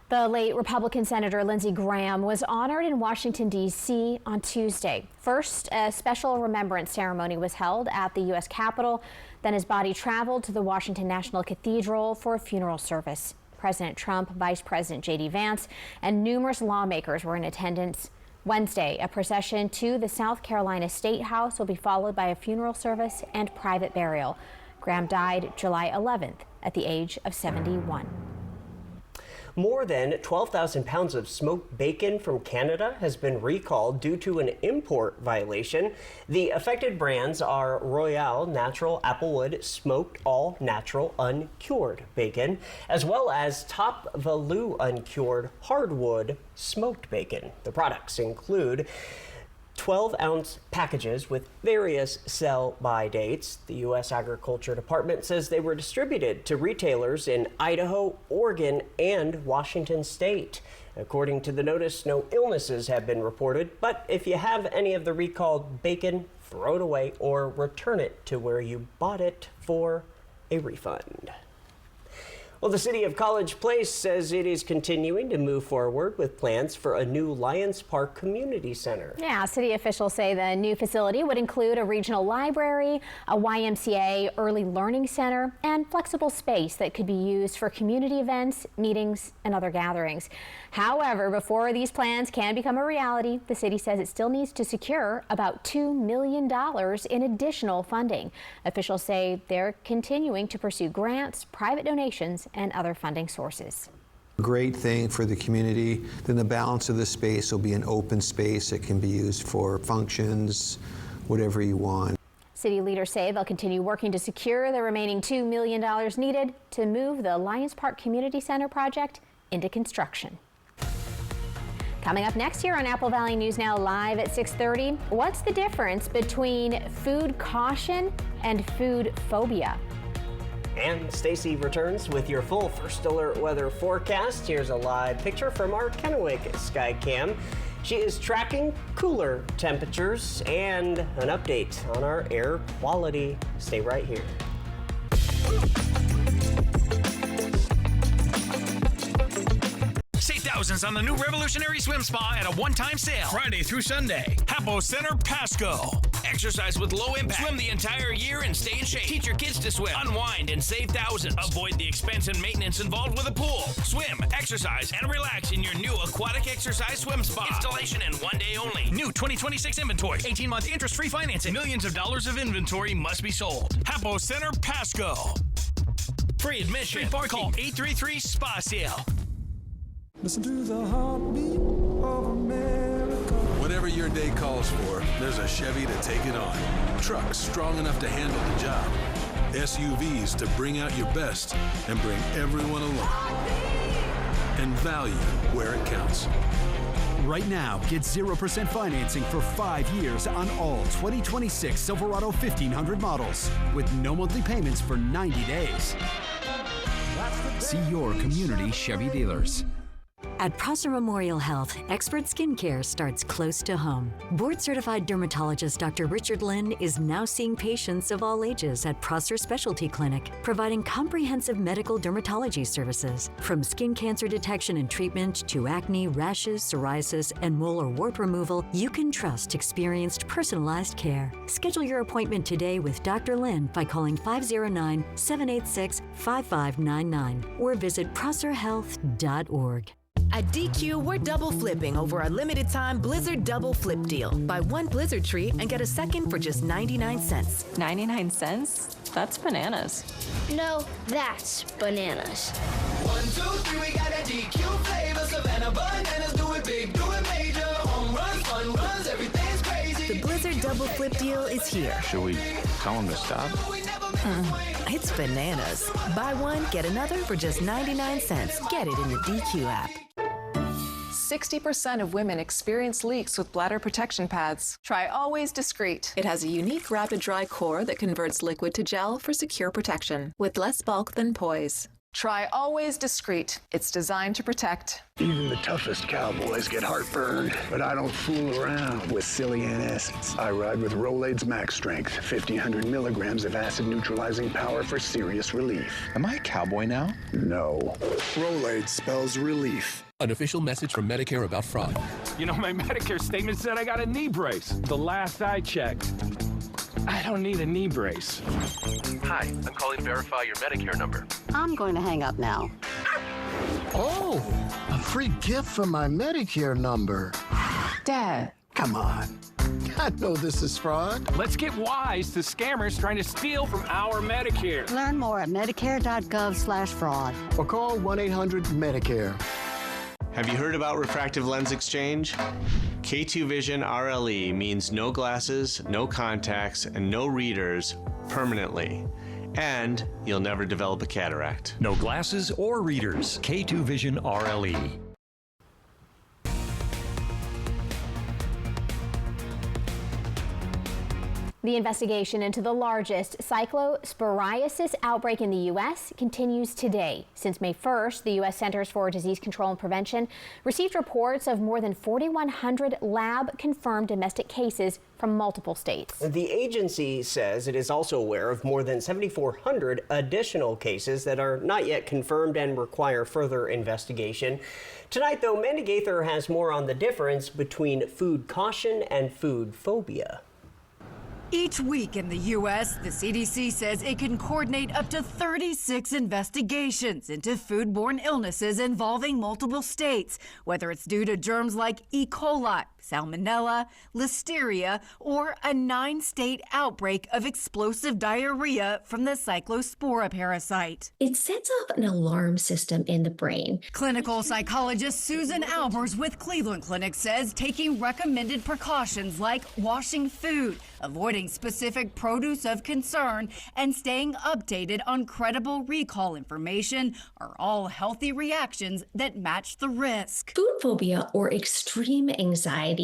Speaker 2: The late Republican Senator Lindsey Graham was honored in Washington, D.C. on Tuesday. First, a special remembrance ceremony was held at the U.S. Capitol. Then his body traveled to the Washington National Cathedral for a funeral service. President Trump, Vice President J.D. Vance, and numerous lawmakers were in attendance. Wednesday, a procession to the South Carolina State House will be followed by a funeral service and private burial. Graham died July 11th at the age of 71.
Speaker 1: More than 12,000 pounds of smoked bacon from Canada has been recalled due to an import violation. The affected brands are Royale Natural Applewood Smoked All Natural Uncured Bacon, as well as Top Value Uncured Hardwood Smoked Bacon. The products include 12-ounce packages with various sell-by dates. The U.S. Agriculture Department says they were distributed to retailers in Idaho, Oregon, and Washington State. According to the notice, no illnesses have been reported, but if you have any of the recalled bacon, throw it away or return it to where you bought it for a refund. Well, the city of College Place says it is continuing to move forward with plans for a new Lions Park Community Center.
Speaker 2: Yeah, city officials say the new facility would include a regional library, a YMCA early learning center, and flexible space that could be used for community events, meetings, and other gatherings. However, before these plans can become a reality, the city says it still needs to secure about $2 million in additional funding. Officials say they're continuing to pursue grants, private donations, and other funding sources.
Speaker 8: Great thing for the community. Then the balance of the space will be an open space that can be used for functions, whatever you want.
Speaker 2: City leaders say they'll continue working to secure the remaining $2 million needed to move the Lions Park Community Center project into construction. Coming up next here on Apple Valley News Now live at 6:30, what's the difference between food caution and food phobia?
Speaker 1: And Stacy returns with your full first alert weather forecast. Here's a live picture from our Kennewick Skycam. She is tracking cooler temperatures and an update on our air quality. Stay right here.
Speaker 9: Save thousands on the new revolutionary swim spa at a one-time sale. Friday through Sunday. Hapo Center Pasco. Exercise with low impact. Swim the entire year and stay in shape. Teach your kids to swim. Unwind and save thousands. Avoid the expense and maintenance involved with a pool. Swim, exercise, and relax in your new aquatic exercise swim spa. Installation in 1 day only. New 2026 inventory. 18-month interest-free financing. Millions of dollars of inventory must be sold. Hapo Center Pasco. Free admission. Free parking. Call 833-SPA-SALE.
Speaker 10: Listen to the heartbeat of America.
Speaker 12: Whatever your day calls for, there's a Chevy to take it on. Trucks strong enough to handle the job. SUVs to bring out your best and bring everyone along. and value where it counts.
Speaker 13: Right now, get 0% financing for 5 years on all 2026 Silverado 1500 models with no monthly payments for 90 days. See your community Chevy dealers.
Speaker 14: At Prosser Memorial Health, expert skincare starts close to home. Board-certified dermatologist Dr. Richard Lynn is now seeing patients of all ages at Prosser Specialty Clinic, providing comprehensive medical dermatology services. From skin cancer detection and treatment to acne, rashes, psoriasis, and mole or wart removal, you can trust experienced, personalized care. Schedule your appointment today with Dr. Lynn by calling 509-786-5599 or visit prosserhealth.org.
Speaker 15: At DQ, we're double flipping over our limited time Blizzard Double Flip deal. Buy one Blizzard treat and get a second for just 99 cents.
Speaker 16: 99 cents? That's bananas.
Speaker 17: No, that's bananas.
Speaker 21: 1, 2, 3, we got that DQ flavor. Savannah bananas, do it big, do it major. Home runs, fun runs, everything's crazy.
Speaker 15: The Blizzard Double Flip deal is here.
Speaker 22: Should we tell them to stop?
Speaker 15: It's bananas. Buy one, get another for just 99 cents. Get it in the DQ app.
Speaker 16: 60% of women experience leaks with bladder protection pads. Try Always Discreet. It has a unique rapid dry core that converts liquid to gel for secure protection, with less bulk than Poise. Try Always Discreet. It's designed to protect.
Speaker 23: Even the toughest cowboys get heartburn, but I don't fool around with silly antacids. I ride with Rolaids Max Strength, 1,500 milligrams of acid-neutralizing power for serious relief.
Speaker 22: Am I a cowboy now?
Speaker 23: No. Rolaids spells relief.
Speaker 24: An official message from Medicare about fraud.
Speaker 25: You know, my Medicare statement said I got a knee brace. The last I checked, I don't need a knee brace.
Speaker 24: Hi, I'm calling to verify your Medicare number.
Speaker 31: I'm going to hang up now.
Speaker 32: Oh, a free gift from my Medicare number.
Speaker 31: Dad.
Speaker 32: Come on. I know this is fraud.
Speaker 25: Let's get wise to scammers trying to steal from our Medicare.
Speaker 31: Learn more at medicare.gov/fraud.
Speaker 32: Or call 1-800-MEDICARE.
Speaker 33: Have you heard about refractive lens exchange? K2 Vision RLE means no glasses, no contacts, and no readers permanently. And you'll never develop a cataract.
Speaker 5: No glasses or readers. K2 Vision RLE.
Speaker 2: The investigation into the largest cyclosporiasis outbreak in the U.S. continues today. Since May 1st, the U.S. Centers for Disease Control and Prevention received reports of more than 4,100 lab-confirmed domestic cases from multiple states.
Speaker 1: The agency says it is also aware of more than 7,400 additional cases that are not yet confirmed and require further investigation. Tonight, though, Mandy Gaither has more on the difference between food caution and food phobia.
Speaker 34: Each week in the U.S., the CDC says it can coordinate up to 36 investigations into foodborne illnesses involving multiple states, whether it's due to germs like E. coli, Salmonella, Listeria, or a 9-state outbreak of explosive diarrhea from the Cyclospora parasite.
Speaker 35: It sets off an alarm system in the brain.
Speaker 34: Clinical psychologist Susan Albers with Cleveland Clinic says taking recommended precautions like washing food, avoiding specific produce of concern, and staying updated on credible recall information are all healthy reactions that match the risk.
Speaker 35: Food phobia, or extreme anxiety,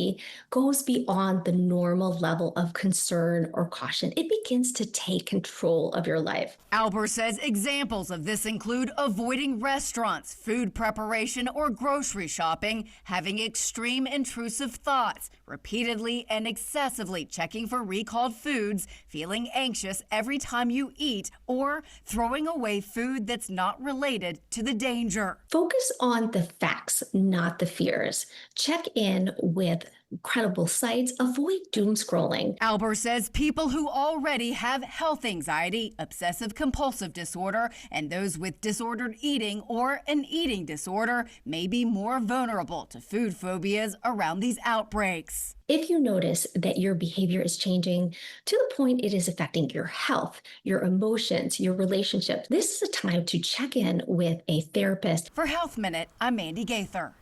Speaker 35: goes beyond the normal level of concern or caution. It begins to take control of your life.
Speaker 34: Albers says examples of this include avoiding restaurants, food preparation, or grocery shopping, having extreme intrusive thoughts, repeatedly and excessively checking for recalled foods, feeling anxious every time you eat, or throwing away food that's not related to the danger.
Speaker 35: Focus on the facts, not the fears. Check in with credible sites. Avoid doom scrolling.
Speaker 34: Albers says people who already have health anxiety, obsessive compulsive disorder, and those with disordered eating or an eating disorder may be more vulnerable to food phobias around these outbreaks.
Speaker 35: If you notice that your behavior is changing to the point it is affecting your health, your emotions, your relationships, this is a time to check in with a therapist.
Speaker 34: For Health Minute, I'm Mandy Gaither.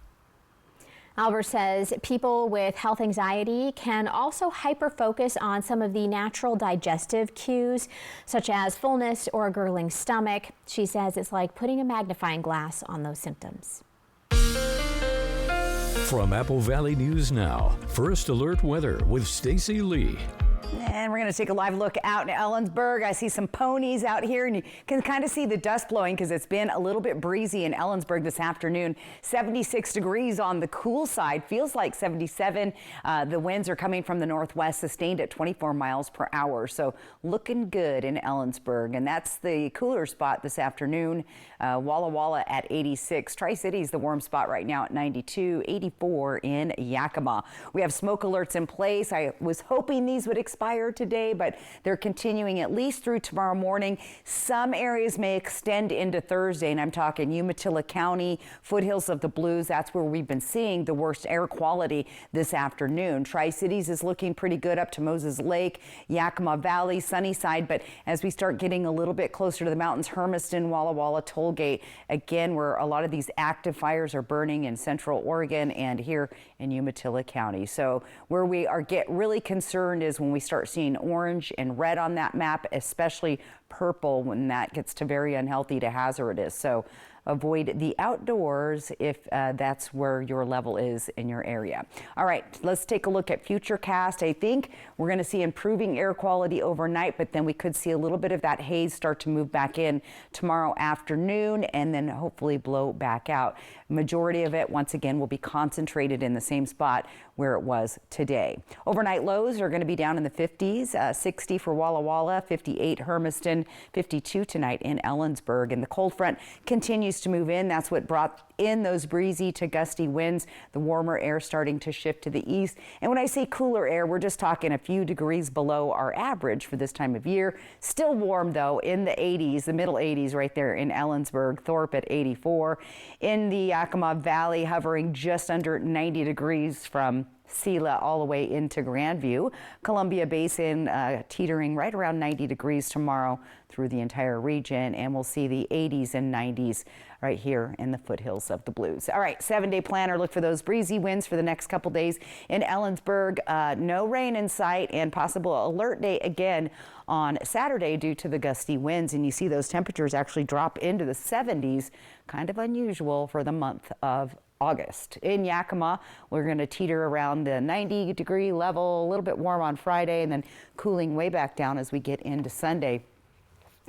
Speaker 2: Albers says people with health anxiety can also hyper-focus on some of the natural digestive cues, such as fullness or a gurgling stomach. She says it's like putting a magnifying glass on those symptoms.
Speaker 5: From Apple Valley News Now, First Alert Weather with Stacy Lee.
Speaker 3: And we're going to take a live look out in Ellensburg. I see some ponies out here, and you can kind of see the dust blowing because it's been a little bit breezy in Ellensburg this afternoon. 76 degrees on the cool side, feels like 77. The winds are coming from the northwest, sustained at 24 miles per hour. So looking good in Ellensburg. And that's the cooler spot this afternoon. Walla Walla at 86. Tri-Cities, the warm spot right now at 92, 84 in Yakima. We have smoke alerts in place. I was hoping these would expire today, but they're continuing at least through tomorrow morning. Some areas may extend into Thursday, and I'm talking Umatilla County, foothills of the Blues. That's where we've been seeing the worst air quality this afternoon. Tri-Cities is looking pretty good up to Moses Lake, Yakima Valley, Sunnyside, but as we start getting a little bit closer to the mountains, Hermiston, Walla Walla, Tollgate, again, where a lot of these active fires are burning in central Oregon and here in Umatilla County. So where we are really concerned is when we start seeing orange and red on that map, especially purple when that gets to very unhealthy to hazardous. So avoid the outdoors if that's where your level is in your area. All right, let's take a look at Futurecast. I think we're going to see improving air quality overnight, but then we could see a little bit of that haze start to move back in tomorrow afternoon and then hopefully blow back out. Majority of it, once again, will be concentrated in the same spot where it was today. Overnight lows are going to be down in the 50s, 60 for Walla Walla, 58 Hermiston, 52 tonight in Ellensburg. And the cold front continues to move in. That's what brought in those breezy to gusty winds, the warmer air starting to shift to the east. And when I say cooler air, we're just talking a few degrees below our average for this time of year. Still warm, though, in the 80s, the middle 80s right there in Ellensburg, Thorpe at 84. In the Yakima Valley, hovering just under 90 degrees from Sela all the way into Grandview. Columbia Basin teetering right around 90 degrees tomorrow through the entire region, and we'll see the 80s and 90s right here in the foothills of the Blues. All right, 7-day planner, look for those breezy winds for the next couple days in Ellensburg. No rain in sight and possible alert day again on Saturday due to the gusty winds, and you see those temperatures actually drop into the 70s, kind of unusual for the month of August. In Yakima, we're going to teeter around the 90 degree level, a little bit warm on Friday, and then cooling way back down as we get into Sunday.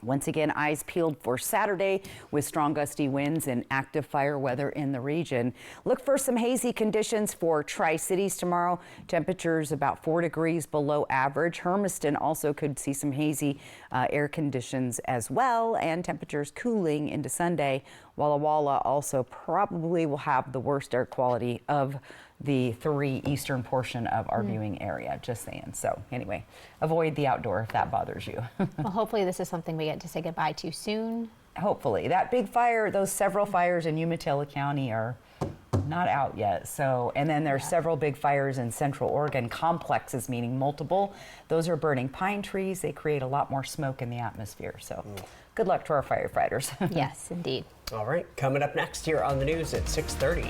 Speaker 3: Once again, eyes peeled for Saturday with strong gusty winds and active fire weather in the region. Look for some hazy conditions for Tri-Cities tomorrow. Temperatures about 4 degrees below average. Hermiston also could see some hazy air conditions as well, and temperatures cooling into Sunday. Walla Walla also probably will have the worst air quality of the 3 eastern portion of our viewing area, just saying. So anyway, avoid the outdoor if that bothers you.
Speaker 2: Well, hopefully this is something we get to say goodbye to soon.
Speaker 3: Hopefully. That big fire, those several fires in Umatilla County are not out yet. So, and then there's several big fires in Central Oregon, complexes meaning multiple. Those are burning pine trees. They create a lot more smoke in the atmosphere. So good luck to our firefighters.
Speaker 2: Yes, indeed.
Speaker 1: All right, coming up next here on the news at 6:30.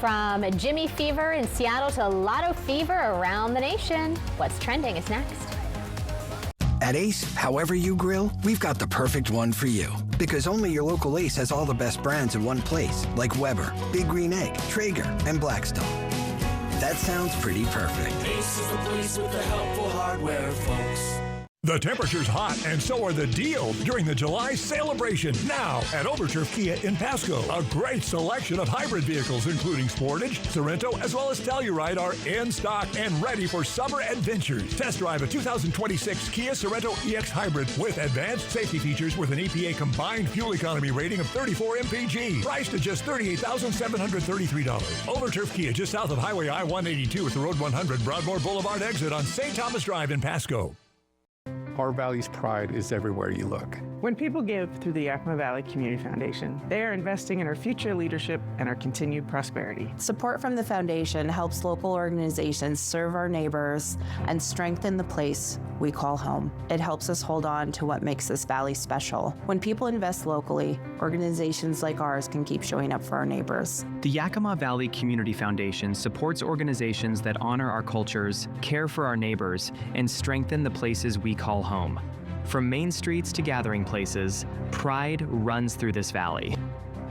Speaker 2: From Jimmy Fever in Seattle to Lotto Fever around the nation. What's trending is next.
Speaker 4: At Ace, however you grill, we've got the perfect one for you. Because only your local Ace has all the best brands in one place, like Weber, Big Green Egg, Traeger, and Blackstone. That sounds pretty perfect.
Speaker 21: Ace is the place with the helpful hardware, folks.
Speaker 6: The temperature's hot, and so are the deals during the July celebration. Now at Overturf Kia in Pasco, a great selection of hybrid vehicles, including Sportage, Sorento, as well as Telluride, are in stock and ready for summer adventures. Test drive a 2026 Kia Sorento EX Hybrid with advanced safety features with an EPA combined fuel economy rating of 34 mpg. Priced at just $38,733. Overturf Kia, just south of Highway I-182 at the Road 100 Broadmoor Boulevard exit on St. Thomas Drive in Pasco.
Speaker 7: Our Valley's pride is everywhere you look.
Speaker 8: When people give through the Yakima Valley Community Foundation, they are investing in our future leadership and our continued prosperity.
Speaker 9: Support from the foundation helps local organizations serve our neighbors and strengthen the place we call home. It helps us hold on to what makes this valley special. When people invest locally, organizations like ours can keep showing up for our neighbors.
Speaker 11: The Yakima Valley Community Foundation supports organizations that honor our cultures, care for our neighbors, and strengthen the places we call home. From main streets to gathering places, pride runs through this valley.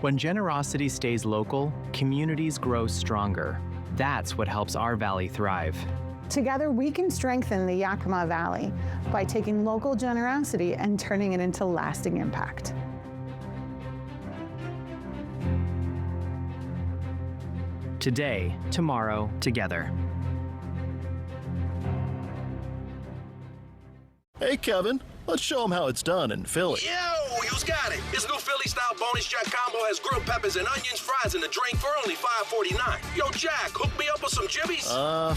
Speaker 11: When generosity stays local, communities grow stronger. That's what helps our valley thrive.
Speaker 10: Together, we can strengthen the Yakima Valley by taking local generosity and turning it into lasting impact.
Speaker 11: Today, tomorrow, together.
Speaker 12: Hey, Kevin, let's show them how it's done in Philly.
Speaker 13: Yo, you's got it. This new Philly-style bonus Jack combo has grilled peppers and onions, fries, and a drink for only $5.49. Yo, Jack, hook me up with some jibbies.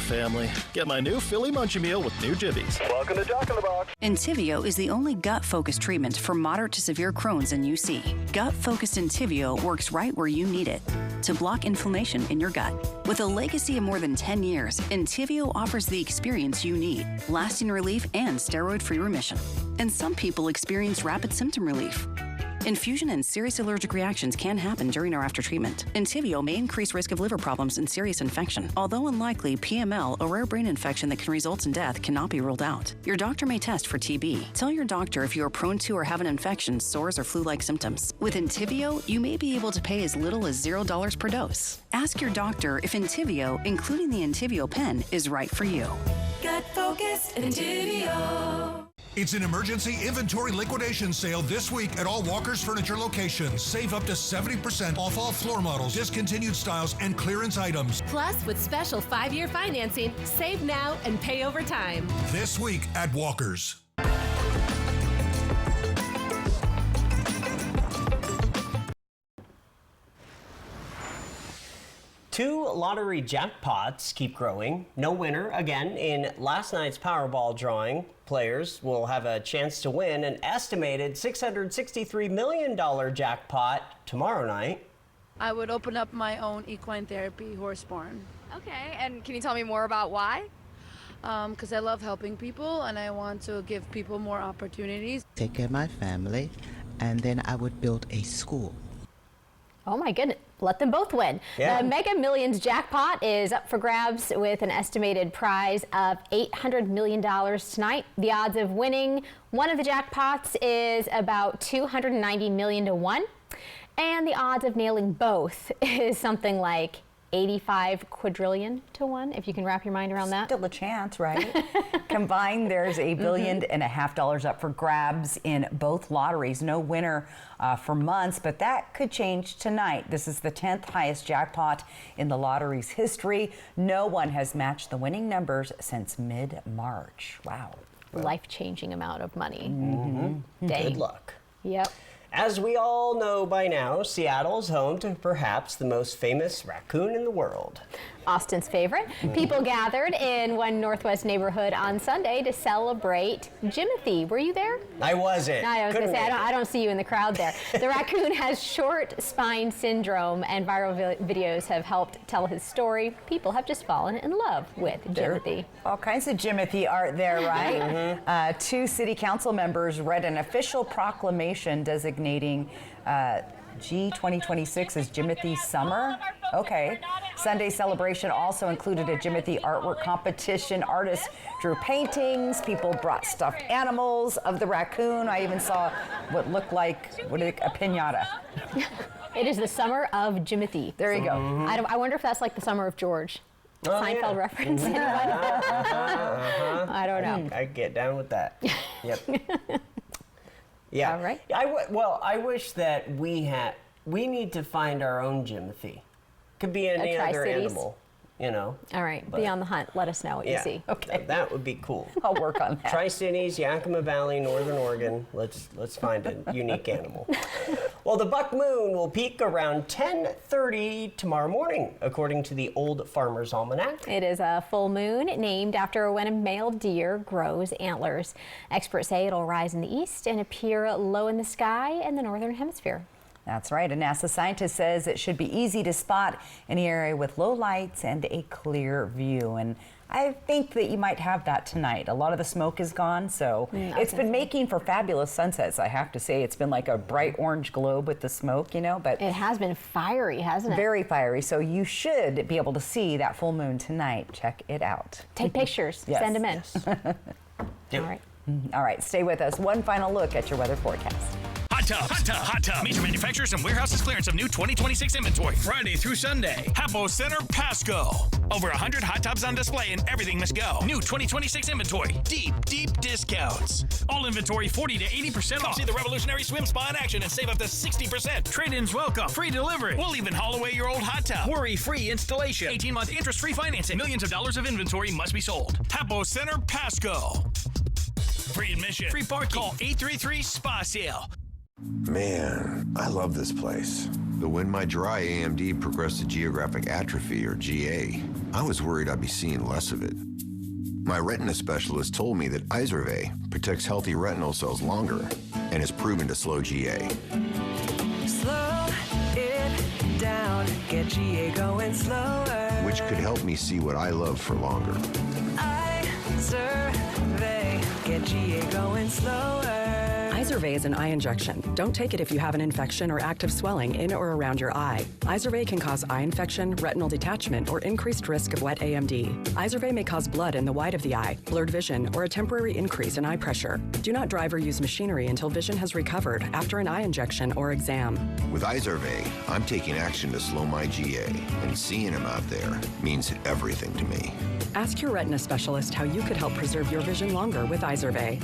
Speaker 12: Family. Get my new Philly Munchie Meal with new jibbies.
Speaker 13: Welcome to Jack in the Box.
Speaker 14: Entyvio is the only gut-focused treatment for moderate to severe Crohn's and UC. Gut-focused Entyvio works right where you need it to block inflammation in your gut. With a legacy of more than 10 years, Entyvio offers the experience you need, lasting relief and steroid-free remission. And some people experience rapid symptom relief. Infusion and serious allergic reactions can happen during or after treatment. Entyvio may increase risk of liver problems and serious infection. Although unlikely, PML, a rare brain infection that can result in death, cannot be ruled out. Your doctor may test for TB. Tell your doctor if you are prone to or have an infection, sores, or flu-like symptoms. With Entyvio, you may be able to pay as little as $0 per dose. Ask your doctor if Entyvio, including the Entyvio pen, is right for you.
Speaker 21: Gut-focused Entyvio.
Speaker 15: It's an emergency inventory liquidation sale this week at all Walker's Furniture locations. Save up to 70% off all floor models, discontinued styles, and clearance items.
Speaker 16: Plus, with special 5-year financing, save now and pay over time.
Speaker 15: This week at Walker's.
Speaker 1: Two lottery jackpots keep growing. No winner again in last night's Powerball drawing. Players will have a chance to win an estimated $663 million jackpot tomorrow night.
Speaker 17: I would open up my own equine therapy, Horseborn.
Speaker 18: Okay, and can you tell me more about why?
Speaker 17: Because I love helping people and I want to give people more opportunities.
Speaker 19: Take care of my family, and then I would build a school.
Speaker 2: Oh my goodness, let them both win.
Speaker 19: Yeah.
Speaker 2: The Mega Millions jackpot is up for grabs with an estimated prize of $800 million tonight. The odds of winning one of the jackpots is about 290 million to 1. And the odds of nailing both is something like 85 quadrillion to 1, if you can wrap your mind around that.
Speaker 3: Still a chance, right? Combined, there's $1.5 billion up for grabs in both lotteries. No winner for months, but that could change tonight. This is the 10th highest jackpot in the lottery's history. No one has matched the winning numbers since mid-March. Wow.
Speaker 2: Life-changing amount of money.
Speaker 1: Mm-hmm.
Speaker 2: Dang.
Speaker 1: Good luck.
Speaker 2: Yep.
Speaker 1: As we all know by now, Seattle's home to perhaps the most famous raccoon in the world.
Speaker 2: Austin's favorite. People gathered in one Northwest neighborhood on Sunday to celebrate Jimothy. Were you there?
Speaker 1: I wasn't.
Speaker 2: I was going to say, I don't see you in the crowd there. The raccoon has short spine syndrome, and viral videos have helped tell his story. People have just fallen in love with Jimothy.
Speaker 3: All kinds of Jimothy art there, right? Two city council members read an official proclamation designating G2026 as Jimothy Summer. Okay. Sunday's celebration also included a Jimothy artwork competition. Artists drew paintings. People brought stuffed animals of the raccoon. I even saw what looked like a pinata.
Speaker 2: It is the summer of Jimothy.
Speaker 3: There you go.
Speaker 2: I wonder if that's like the summer of George. Seinfeld reference. I don't know.
Speaker 1: I get down with that. Yep. Yeah.
Speaker 2: All right.
Speaker 1: I wish that we need to find our own Jimothy. Could be any other animal, you know.
Speaker 2: All right. Be on the hunt. Let us know what you see.
Speaker 1: Okay. That would be cool.
Speaker 3: I'll work on that.
Speaker 1: Tri-Cities, Yakima Valley, Northern Oregon. Let's find a unique animal. Well, the buck moon will peak around 10:30 tomorrow morning, according to the Old Farmer's Almanac.
Speaker 2: It is a full moon named after when a male deer grows antlers. Experts say it'll rise in the east and appear low in the sky in the northern hemisphere.
Speaker 3: That's right. A NASA scientist says it should be easy to spot any area with low lights and a clear view. And I think that you might have that tonight. A lot of the smoke is gone, so it's been making for fabulous sunsets, I have to say. It's been like a bright orange globe with the smoke, you know, but
Speaker 2: it has been fiery, hasn't it?
Speaker 3: Very fiery. So you should be able to see that full moon tonight. Check it out.
Speaker 2: Take pictures.
Speaker 3: Yes.
Speaker 2: Send them in.
Speaker 1: Yep.
Speaker 2: All right.
Speaker 3: All right, stay with us. One final look at your weather forecast.
Speaker 20: Hot Tubs. Hot Tub. Major manufacturers and warehouses clearance of new 2026 inventory. Friday through Sunday. Hapo Center, Pasco. Over 100 hot tubs on display and everything must go. New 2026 inventory. Deep discounts. All inventory 40 to 80% off. See the revolutionary swim spa in action and save up to 60%. Trade-ins welcome. Free delivery. We'll even haul away your old hot tub. Worry-free installation. 18-month interest-free financing. Millions of dollars of inventory must be sold. Hapo Center, Pasco. Free admission. Free parking. Call 833-SPA-SALE.
Speaker 22: Man, I love this place. But when my dry AMD progressed to geographic atrophy, or GA, I was worried I'd be seeing less of it. My retina specialist told me that Izervay protects healthy retinal cells longer and is proven to slow GA.
Speaker 21: Slow it down, get GA going slower.
Speaker 22: Which could help me see what I love for longer.
Speaker 21: Izervay, get GA going slower.
Speaker 23: Izervay is an eye injection. Don't take it if you have an infection or active swelling in or around your eye. Izervay can cause eye infection, retinal detachment, or increased risk of wet AMD. Izervay may cause blood in the white of the eye, blurred vision, or a temporary increase in eye pressure. Do not drive or use machinery until vision has recovered after an eye injection or exam.
Speaker 22: With Izervay, I'm taking action to slow my GA, and seeing him out there means everything to me.
Speaker 23: Ask your retina specialist how you could help preserve your vision longer with Izervay.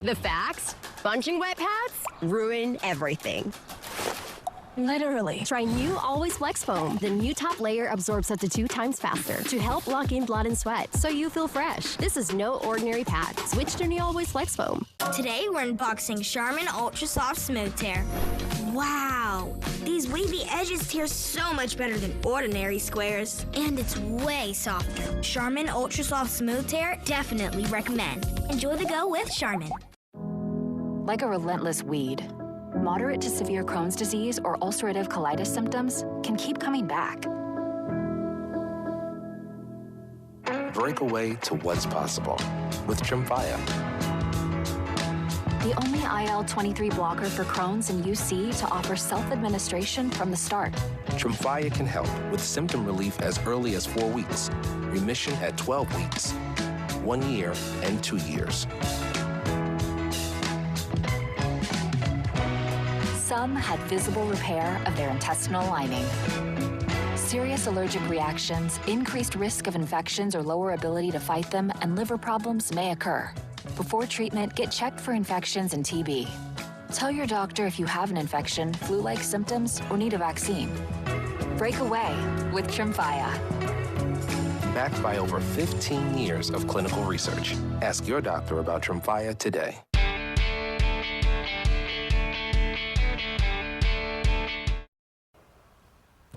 Speaker 24: The facts? Bunching wet pads ruin everything. Literally. Try new Always Flex Foam. The new top layer absorbs up to 2 times faster to help lock in blood and sweat so you feel fresh. This is no ordinary pad. Switch to new Always Flex Foam.
Speaker 25: Today we're unboxing Charmin Ultra Soft Smooth Tear. Wow! These wavy edges tear so much better than ordinary squares. And it's way softer. Charmin Ultra Soft Smooth Tear, definitely recommend. Enjoy the go with Charmin.
Speaker 26: Like a relentless weed, moderate to severe Crohn's disease or ulcerative colitis symptoms can keep coming back.
Speaker 27: Break away to what's possible with Tremfya.
Speaker 26: The only IL-23 blocker for Crohn's and UC to offer self-administration from the start.
Speaker 27: Tremfya can help with symptom relief as early as 4 weeks, remission at 12 weeks, 1 year, and 2 years.
Speaker 26: Some had visible repair of their intestinal lining. Serious allergic reactions, increased risk of infections or lower ability to fight them, and liver problems may occur. Before treatment, get checked for infections and TB. Tell your doctor if you have an infection, flu-like symptoms, or need a vaccine. Break away with Tremfya.
Speaker 27: Backed by over 15 years of clinical research. Ask your doctor about Tremfya today.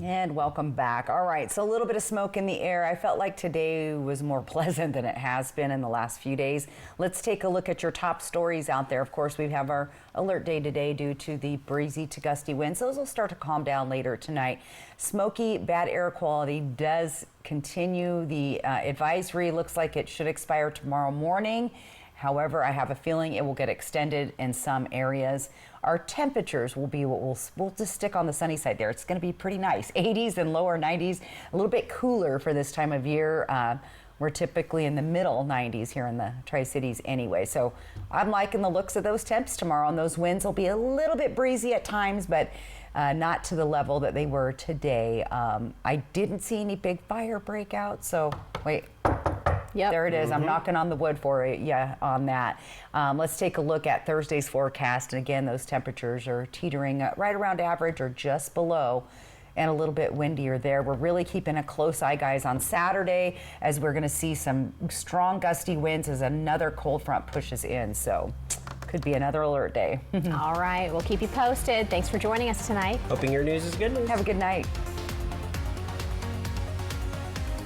Speaker 3: And welcome back. All right, so a little bit of smoke in the air. I felt like today was more pleasant than it has been in the last few days. Let's take a look at your top stories out there. Of course, we have our alert day today due to the breezy to gusty winds. Those will start to calm down later tonight. Smoky, bad air quality does continue. The advisory looks like it should expire tomorrow morning. However, I have a feeling it will get extended in some areas. Our temperatures will be what we'll just stick on the sunny side there. It's going to be pretty nice. 80s and lower 90s, a little bit cooler for this time of year. We're typically in the middle 90s here in the Tri-Cities anyway. So I'm liking the looks of those temps tomorrow, and those winds will be a little bit breezy at times, but not to the level that they were today. I didn't see any big fire breakout, so wait. Yep. There it is. I'm knocking on the wood for it, on that. Let's take a look at Thursday's forecast. And again, those temperatures are teetering right around average or just below, and a little bit windier there. We're really keeping a close eye, guys, on Saturday, as we're going to see some strong gusty winds as another cold front pushes in. So could be another alert day.
Speaker 2: All right, we'll keep you posted. Thanks for joining us tonight.
Speaker 1: Hoping your news is good news.
Speaker 3: Have a good night.